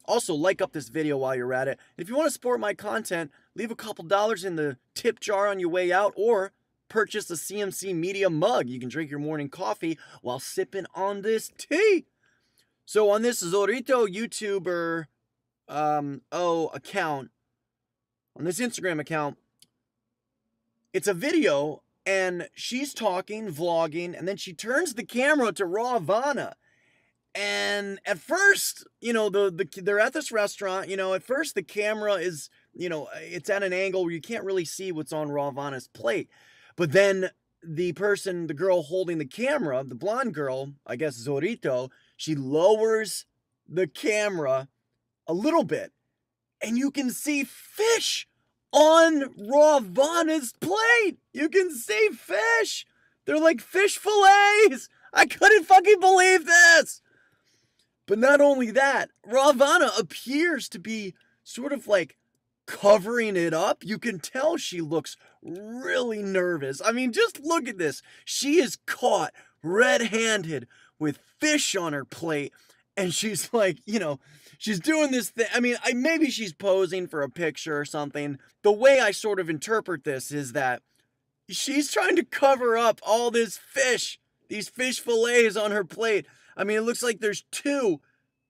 Also, like up this video while you're at it. If you want to support my content, leave a couple dollars in the tip jar on your way out, or purchase a CMC Media mug. You can drink your morning coffee while sipping on this tea. So on this Zorito YouTuber account, on this Instagram account, it's a video, and she's talking, vlogging, and then she turns the camera to Rawvana. And at first, they're at this restaurant, at first the camera is, it's at an angle where you can't really see what's on Rawvana's plate. But then the girl holding the camera, the blonde girl, I guess Zorito, she lowers the camera a little bit, and you can see fish on Rawvana's plate. You can see fish. They're like fish fillets. I couldn't fucking believe this. But not only that, Rawvana appears to be sort of like covering it up. You can tell she looks really nervous. I mean, just look at this. She is caught red-handed with fish on her plate, and she's like, she's doing this thing. I mean, maybe she's posing for a picture or something. The way I sort of interpret this is that she's trying to cover up all this fish, these fish fillets on her plate. I mean, it looks like there's 2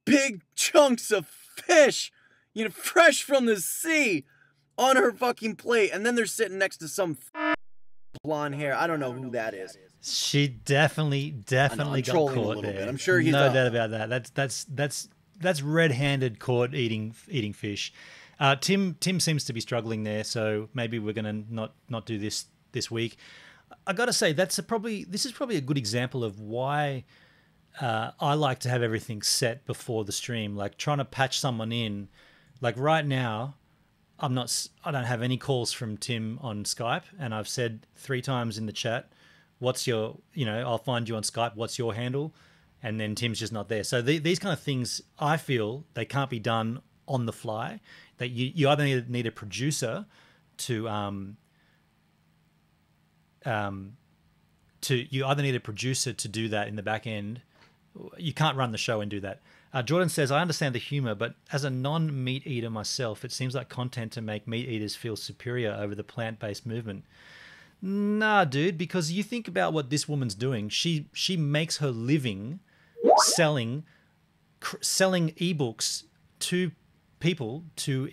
big chunks of fish, fresh from the sea. on her fucking plate, and then they're sitting next to some blonde hair. I don't know who that is. She definitely got caught a little there. bit. I'm sure he's no doubt about that. That's red-handed caught eating fish. Tim seems to be struggling there, so maybe we're gonna not do this week. I got to say this is probably a good example of why I like to have everything set before the stream. Like trying to patch someone in, like right now, I don't have any calls from Tim on Skype, and I've said 3 times in the chat, what's your, I'll find you on Skype, what's your handle? And then Tim's just not there. So these kind of things, I feel they can't be done on the fly. That you either need a producer to do that in the back end. You can't run the show and do that. Jordan says, I understand the humor, but as a non-meat eater myself, it seems like content to make meat eaters feel superior over the plant-based movement. Nah, dude, because you think about what this woman's doing. She makes her living selling ebooks to people to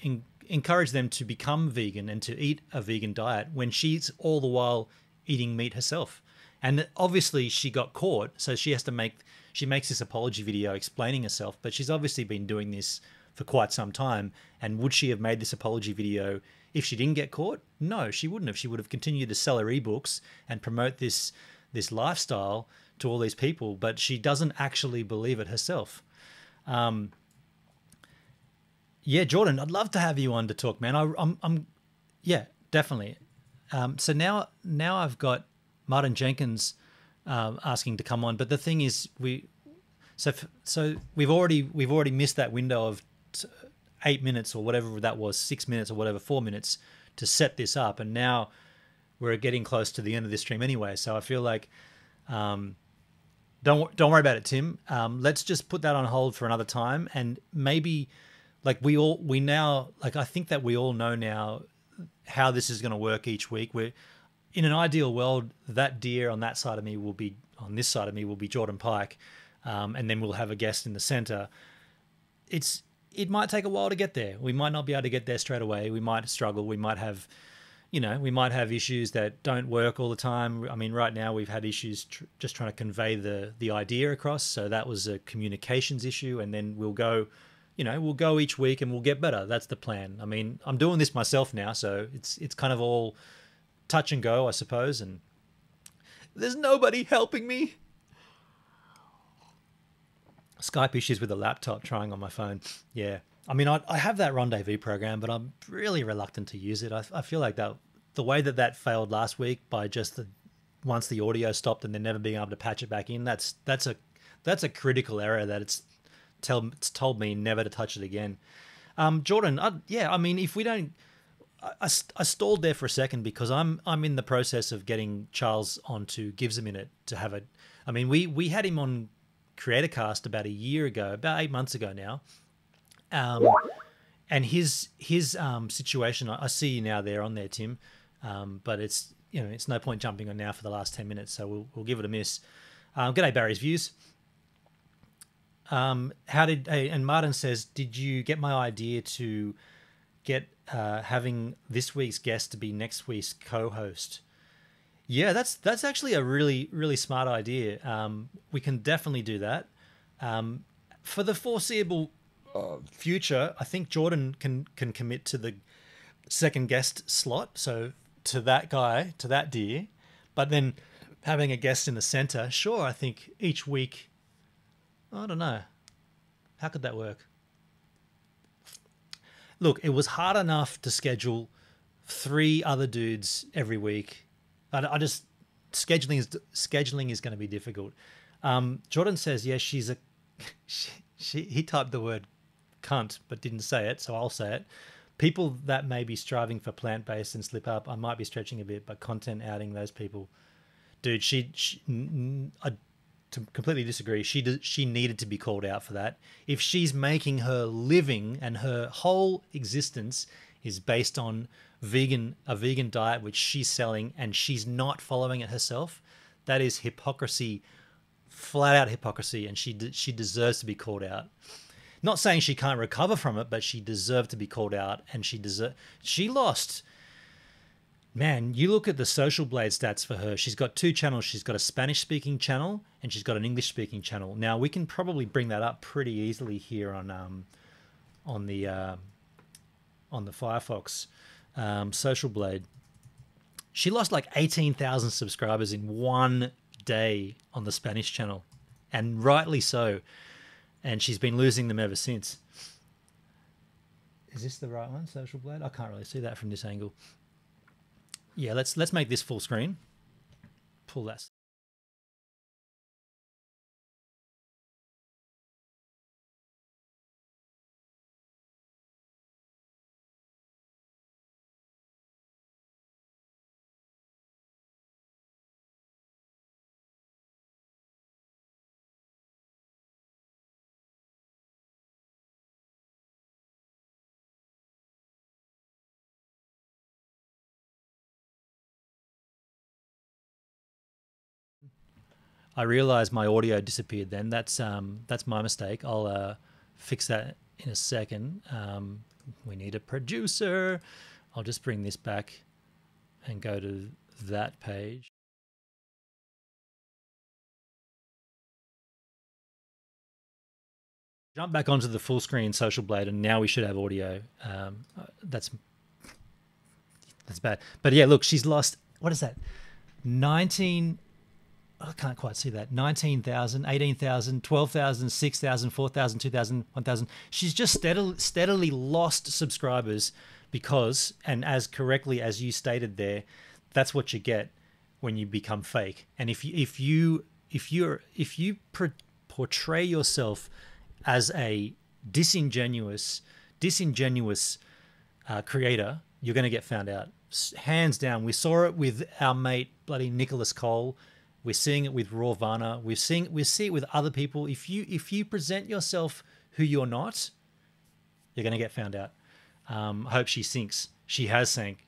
encourage them to become vegan and to eat a vegan diet when she's all the while eating meat herself. And obviously she got caught, so she makes this apology video explaining herself, but she's obviously been doing this for quite some time. And would she have made this apology video if she didn't get caught? No, she wouldn't have. She would have continued to sell her ebooks and promote this lifestyle to all these people, but she doesn't actually believe it herself. Yeah, Jordan, I'd love to have you on to talk, man. I'm yeah, definitely. So now I've got Martin Jenkins asking to come on, but the thing is, we've already missed that window of 8 minutes or whatever that was, 6 minutes or whatever, 4 minutes to set this up, and now we're getting close to the end of this stream anyway. So I feel like, don't worry about it, Tim. Let's just put that on hold for another time, and maybe. Like I think that we all know now how this is going to work each week. We're in an ideal world, that deer on this side of me will be Jordan Pike, and then we'll have a guest in the center. It might take a while to get there. We might not be able to get there straight away. We might struggle. We might have, issues that don't work all the time. I mean, right now we've had issues just trying to convey the idea across. So that was a communications issue, and then we'll go each week and we'll get better. That's the plan. I mean, I'm doing this myself now, so it's kind of all touch and go, I suppose, and there's nobody helping me. Skype issues with the laptop trying on my phone. Yeah. I mean, I have that rendezvous program, but I'm really reluctant to use it. I feel like the way that failed last week by just once the audio stopped and then never being able to patch it back in, that's a critical error that it's told me never to touch it again. Jordan, I mean, if we don't, I stalled there for a second because I'm in the process of getting Charles onto Gives a Minute to have a. I mean, we had him on CreatorCast about 8 months ago now, and his situation. I see you now there on there, Tim, but it's no point jumping on now for the last 10 minutes, so we'll give it a miss. G'day, Barry's Views. And Martin says, did you get my idea to get having this week's guest to be next week's co-host? Yeah, that's actually a really, really smart idea. We can definitely do that. For the foreseeable future, I think Jordan can commit to the second guest slot. So to that deer, but then having a guest in the center, sure, I think each week. I don't know. How could that work? Look, it was hard enough to schedule 3 other dudes every week. I just scheduling is going to be difficult. Jordan says, yes, he typed the word cunt but didn't say it, so I'll say it. People that may be striving for plant-based and slip up, I might be stretching a bit, but content outing those people. Dude, I completely disagree. She needed to be called out for that. If she's making her living and her whole existence is based on a vegan diet which she's selling and she's not following it herself, that is hypocrisy, flat out hypocrisy, and she deserves to be called out. Not saying she can't recover from it, but she deserved to be called out, and she lost. Man, you look at the Social Blade stats for her. She's got 2 channels. She's got a Spanish-speaking channel and she's got an English-speaking channel. Now we can probably bring that up pretty easily here on the Firefox Social Blade. She lost like 18,000 subscribers in one day on the Spanish channel, and rightly so. And she's been losing them ever since. Is this the right one, Social Blade? I can't really see that from this angle. Yeah, let's make this full screen. Pull that. I realized my audio disappeared then. That's my mistake. I'll fix that in a second. We need a producer. I'll just bring this back and go to that page. Jump back onto the full screen Social Blade, and now we should have audio. That's bad. But yeah, look, she's lost, what is that? 19... I can't quite see that. 19,000, 18,000, 12,000, 6,000, 4,000, 2,000, 1,000. She's just steadily lost subscribers because, and as correctly as you stated there, that's what you get when you become fake. And if you portray yourself as a disingenuous creator, you're going to get found out. Hands down. We saw it with our mate bloody Nicholas Cole. We're seeing it with Rawvana. We see it with other people. If you present yourself who you're not, you're going to get found out. I hope she sinks. She has sank.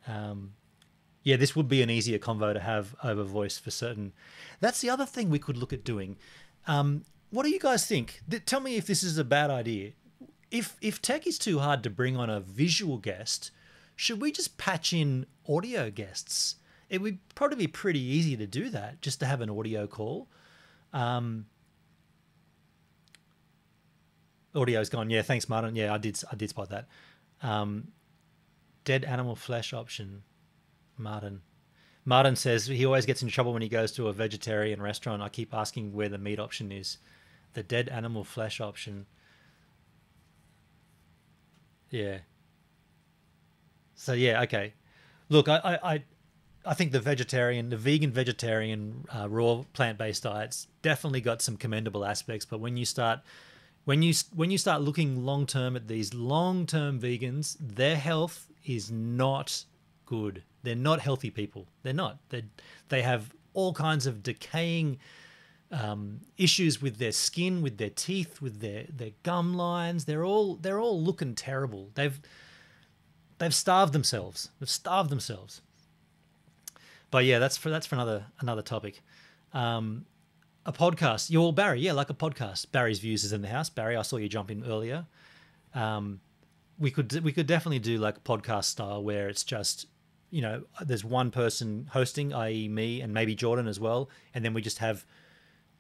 Yeah, this would be an easier convo to have over voice for certain. That's the other thing we could look at doing. What do you guys think? Tell me if this is a bad idea. If tech is too hard to bring on a visual guest, should we just patch in audio guests? It would probably be pretty easy to do that, just to have an audio call. Audio's gone. Yeah, thanks, Martin. Yeah, I did spot that. Dead animal flesh option. Martin says he always gets in trouble when he goes to a vegetarian restaurant. I keep asking where the meat option is. The dead animal flesh option. Yeah. So yeah, okay. Look, I think the vegan vegetarian raw plant-based diets definitely got some commendable aspects, but when you start looking long-term at these long-term vegans, their health is not good. They're not healthy people. They're not. They have all kinds of decaying issues with their skin, with their teeth, with their gum lines. They're all looking terrible. They've starved themselves. But yeah, that's for another topic. A podcast. Well, Barry, yeah, like a podcast. Barry's views is in the house. Barry, I saw you jump in earlier. We could definitely do like a podcast style where it's just, there's one person hosting, i.e. me and maybe Jordan as well, and then we just have.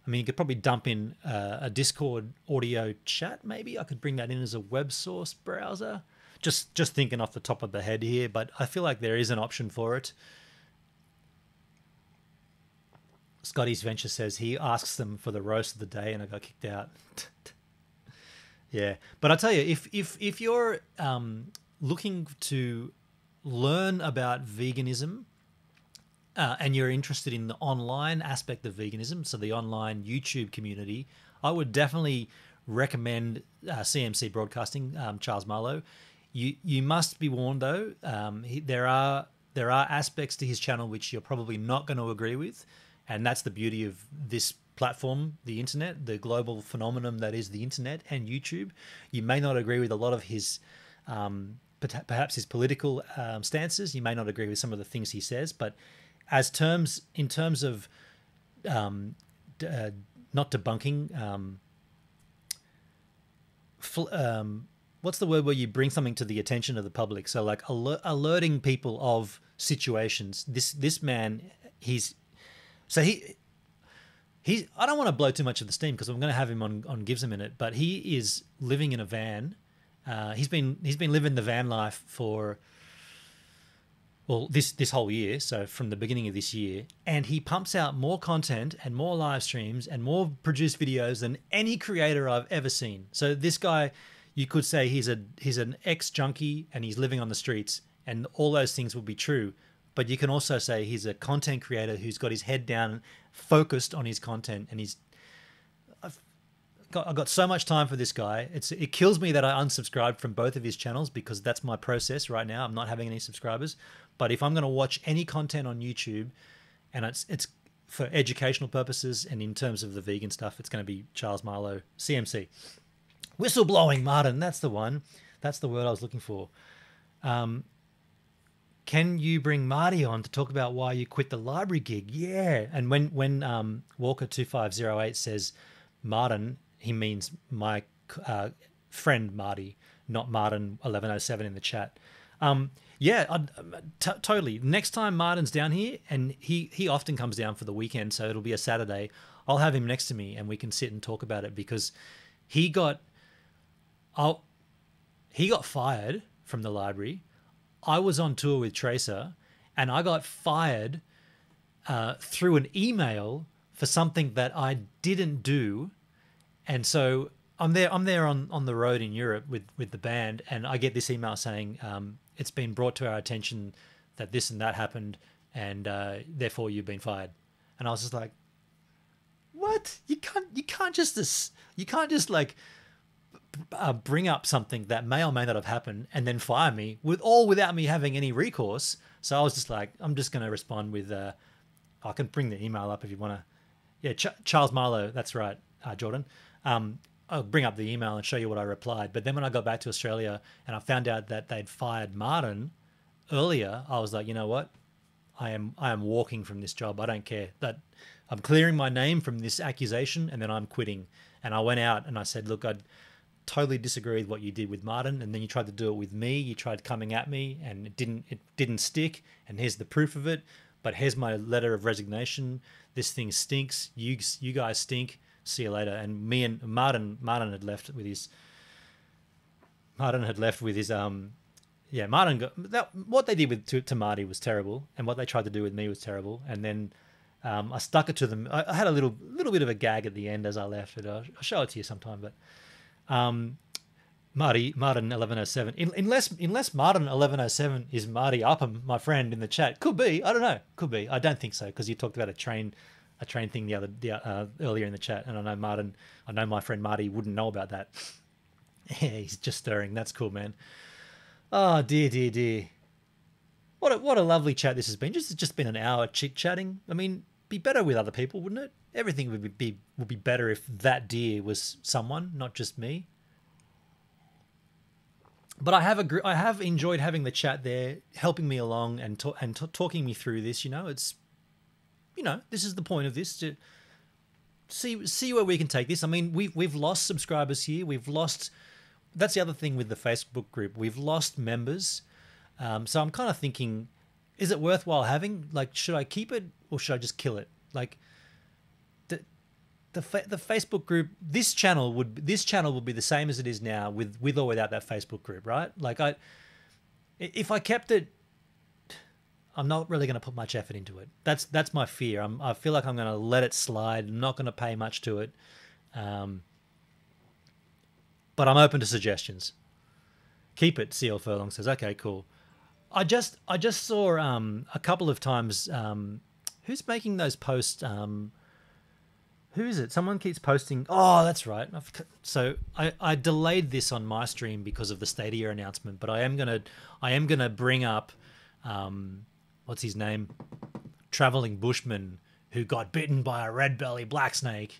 I mean, you could probably dump in a Discord audio chat. Maybe I could bring that in as a web source browser. Just thinking off the top of the head here, but I feel like there is an option for it. Scotty's Venture says he asks them for the roast of the day, and I got kicked out. Yeah, but I tell you, if you're looking to learn about veganism and you're interested in the online aspect of veganism, so the online YouTube community, I would definitely recommend CMC Broadcasting, Charles Marlowe. You must be warned though. There are aspects to his channel which you're probably not going to agree with. And that's the beauty of this platform, the internet, the global phenomenon that is the internet and YouTube. You may not agree with a lot of his, perhaps his political stances. You may not agree with some of the things he says, but in terms of not debunking, what's the word where you bring something to the attention of the public? So like alerting people of situations. This man, he's I don't want to blow too much of the steam because I'm going to have him on Gives a Minute, but he is living in a van. He's been living the van life for, well, this whole year, so from the beginning of this year, and he pumps out more content and more live streams and more produced videos than any creator I've ever seen. So this guy, you could say he's an ex-junkie and he's living on the streets, and all those things would be true. But you can also say he's a content creator who's got his head down, focused on his content, and I've got so much time for this guy. It kills me that I unsubscribed from both of his channels because that's my process right now. I'm not having any subscribers. But if I'm going to watch any content on YouTube, and it's for educational purposes and in terms of the vegan stuff, it's going to be Charles Marlowe, CMC. Whistleblowing, Martin, that's the one. That's the word I was looking for. Can you bring Marty on to talk about why you quit the library gig? Yeah. And when Walker2508 says Martin, he means my friend Marty, not Martin 1107 in the chat. Yeah, totally. Next time Martin's down here, and he often comes down for the weekend, so it'll be a Saturday, I'll have him next to me and we can sit and talk about it, because he got fired from the library. I was on tour with Tracer and I got fired through an email for something that I didn't do. And so I'm there on the road in Europe with the band, and I get this email saying, it's been brought to our attention that this and that happened, and therefore you've been fired. And I was just like, what? You can't just like bring up something that may or may not have happened and then fire me without me having any recourse. So I was just like, I'm just going to respond with, I can bring the email up if you want to. Yeah, Charles Marlowe, that's right, Jordan. I'll bring up the email and show you what I replied. But then when I got back to Australia and I found out that they'd fired Martin earlier, I was like, you know what? I am walking from this job. I don't care. That I'm clearing my name from this accusation, and then I'm quitting. And I went out and I said, look, I totally disagree with what you did with Martin, and then you tried to do it with me. You tried coming at me, and it didn't stick. And here's the proof of it. But here's my letter of resignation. This thing stinks. You guys stink. See you later. And me and Martin had left with his Martin got that. What they did to Marty was terrible, and what they tried to do with me was terrible. And then I stuck it to them. I had a little bit of a gag at the end as I left. I'll show it to you sometime. But Martin 1107, unless Martin 1107 is Marty Upham, my friend in the chat, could be. I don't know. Could be. I don't think so, because you talked about a train thing earlier in the chat, and I know my friend Marty wouldn't know about that. Yeah, he's just stirring. That's cool, man. Oh dear. What a lovely chat this has been. Just been an hour chit chatting. I mean, be better with other people, wouldn't it? Everything would be better if that deer was someone, not just me. But I have enjoyed having the chat there, helping me along and talking me through this. It's. This is the point of this, to see where we can take this. I mean, we've lost subscribers here. That's the other thing with the Facebook group. We've lost members. So I'm kind of thinking, is it worthwhile having? Like, should I keep it or should I just kill it? Like, the Facebook group, this channel would be the same as it is now with or without that Facebook group, right? Like, if I kept it, I'm not really going to put much effort into it. That's my fear. I feel like I'm going to let it slide. I'm not going to pay much to it. But I'm open to suggestions. Keep it, CL Furlong says. Okay, cool. I just saw a couple of times, who's making those posts? Who is it? Someone keeps posting. Oh, that's right. So I delayed this on my stream because of the Stadia announcement, but I am gonna bring up what's his name? Traveling Bushman, who got bitten by a red belly black snake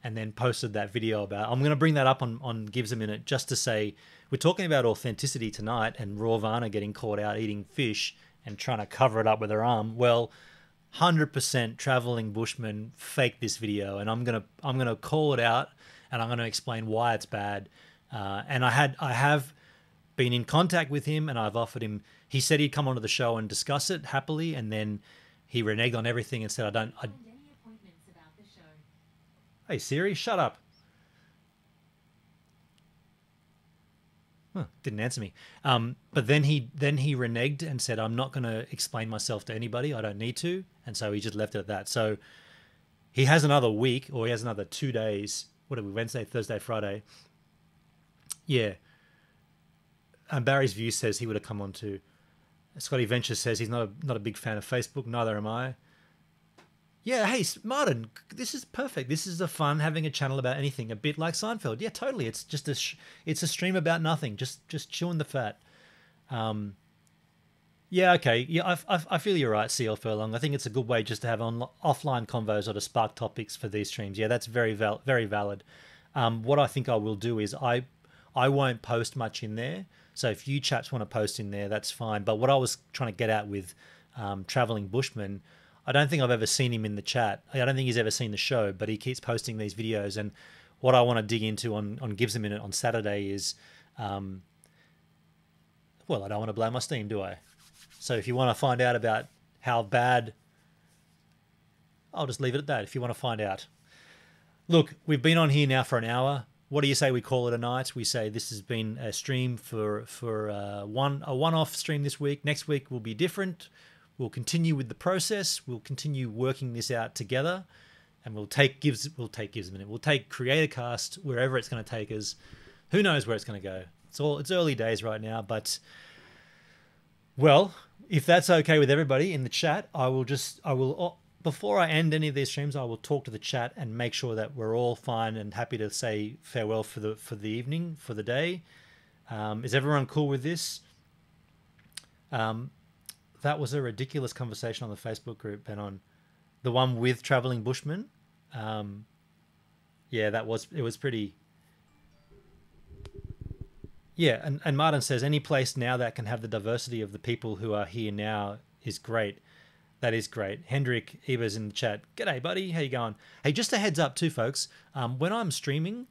and then posted that video about. I'm going to bring that up on Gives a Minute just to say we're talking about authenticity tonight, and Rawvana getting caught out eating fish and trying to cover it up with her arm. Well, 100% Traveling Bushman faked this video, and I'm gonna call it out, and I'm gonna explain why it's bad. And I have been in contact with him, and I've offered him. He said he'd come onto the show and discuss it happily, and then he reneged on everything and said, "I don't." Hey Siri, shut up. Huh, didn't answer me. But then he reneged and said, "I'm not going to explain myself to anybody. I don't need to," and so he just left it at that. So he has another week, or he has another 2 days. What are we? Wednesday, Thursday, Friday. Yeah. And Barry's View says he would have come on too. Scotty Venture says he's not a big fan of Facebook. Neither am I. Yeah, hey, Martin, this is perfect. This is a fun having a channel about anything, a bit like Seinfeld. Yeah, totally. It's just it's a stream about nothing, just chewing the fat. Yeah, okay. Yeah, I feel you're right, CL Furlong. I think it's a good way just to have offline convos or to spark topics for these streams. Yeah, that's very valid. What I think I will do is I won't post much in there. So if you chaps want to post in there, that's fine. But what I was trying to get at with Traveling Bushman, I don't think I've ever seen him in the chat. I don't think he's ever seen the show, but he keeps posting these videos. And what I want to dig into on Gives a Minute on Saturday is, well, I don't want to blow my steam, do I? So if you want to find out about how bad, I'll just leave it at that if you want to find out. Look, we've been on here now for an hour. What do you say we call it a night? We say this has been a stream for a one-off stream this week. Next week will be different. We'll continue with the process. We'll continue working this out together, and we'll take Gives a Minute. We'll take CreatorCast wherever it's going to take us. Who knows where it's going to go? It's early days right now, but well, if that's okay with everybody in the chat, I will before I end any of these streams, I will talk to the chat and make sure that we're all fine and happy to say farewell for the evening, for the day. Is everyone cool with this? That was a ridiculous conversation on the Facebook group, and on the one with Traveling Bushman. Yeah, it was pretty. Yeah, and Martin says any place now that can have the diversity of the people who are here now is great. That is great. Hendrik Eber's in the chat. G'day, buddy. How you going? Hey, just a heads up too, folks. When I'm streaming,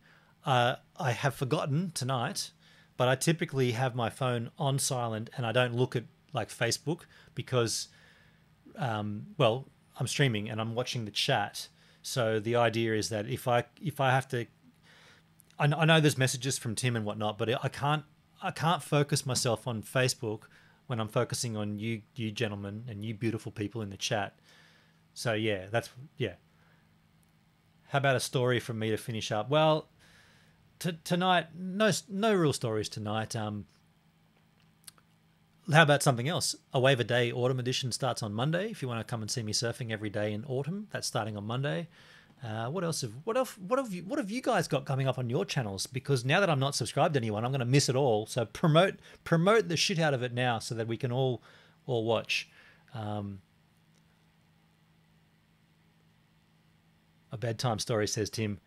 I have forgotten tonight, but I typically have my phone on silent and I don't look at like Facebook because, well, I'm streaming and I'm watching the chat. So the idea is that if I have to, I know there's messages from Tim and whatnot, but I can't focus myself on Facebook when I'm focusing on you gentlemen and you beautiful people in the chat. So yeah, yeah. How about a story from me to finish up? Well, tonight, no real stories tonight. How about something else? A Wave a Day Autumn Edition starts on Monday. If you want to come and see me surfing every day in autumn, that's starting on Monday. What have you guys got coming up on your channels? Because now that I'm not subscribed to anyone, I'm going to miss it all. So promote the shit out of it now, so that we can all watch. A bedtime story, says Tim.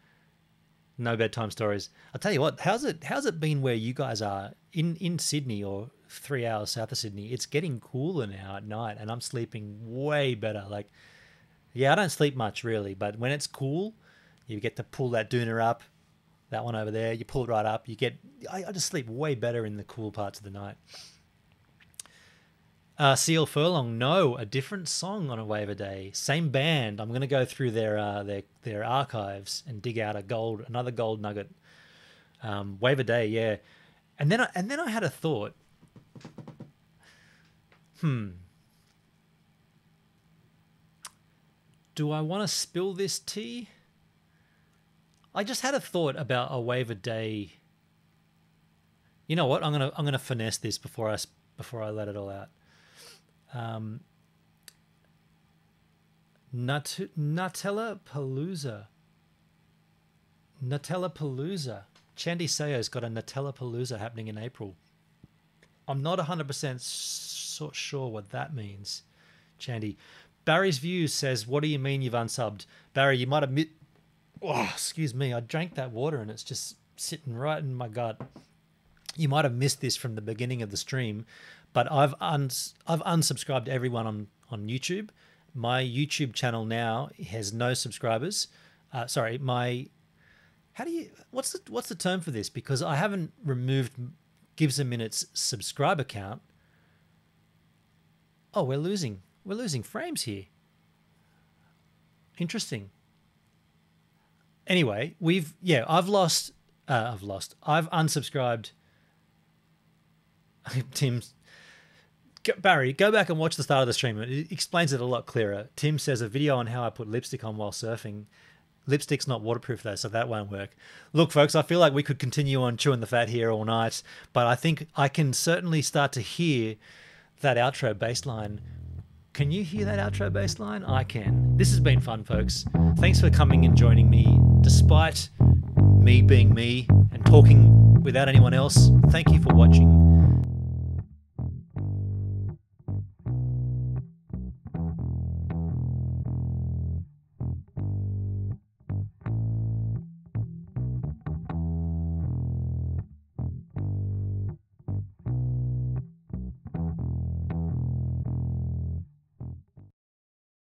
No bedtime stories. I'll tell you what. How's it been where you guys are in Sydney or 3 hours south of Sydney? It's getting cooler now at night, and I'm sleeping way better. Like. Yeah, I don't sleep much really, but when it's cool, you get to pull that doona up, that one over there, you pull it right up. I just sleep way better in the cool parts of the night. CL Furlong, no, a different song on A Wave a Day. Same band. I'm going to go through their archives and dig out another gold nugget. Wave a Day, yeah. And then I had a thought. Do I want to spill this tea? I just had a thought about A Wave a Day. You know what? I'm gonna finesse this before I let it all out. Nutella Palooza. Chandy Seo's got a Nutella Palooza happening in April. I'm not 100% sure what that means, Chandy. Barry's Views says, what do you mean you've unsubbed? Barry, you might have excuse me, I drank that water and it's just sitting right in my gut. You might have missed this from the beginning of the stream, but I've unsubscribed to everyone on YouTube. My YouTube channel now has no subscribers. How How do you? What's the term for this? Because I haven't removed Gives a Minute's subscriber count. Oh, we're losing frames here. Interesting. Anyway, I've unsubscribed. Barry, go back and watch the start of the stream. It explains it a lot clearer. Tim says a video on how I put lipstick on while surfing. Lipstick's not waterproof though, so that won't work. Look, folks, I feel like we could continue on chewing the fat here all night, but I think I can certainly start to hear that outro bass line. Can you hear that outro bass line? I can. This has been fun, folks. Thanks for coming and joining me, despite me being me and talking without anyone else. Thank you for watching.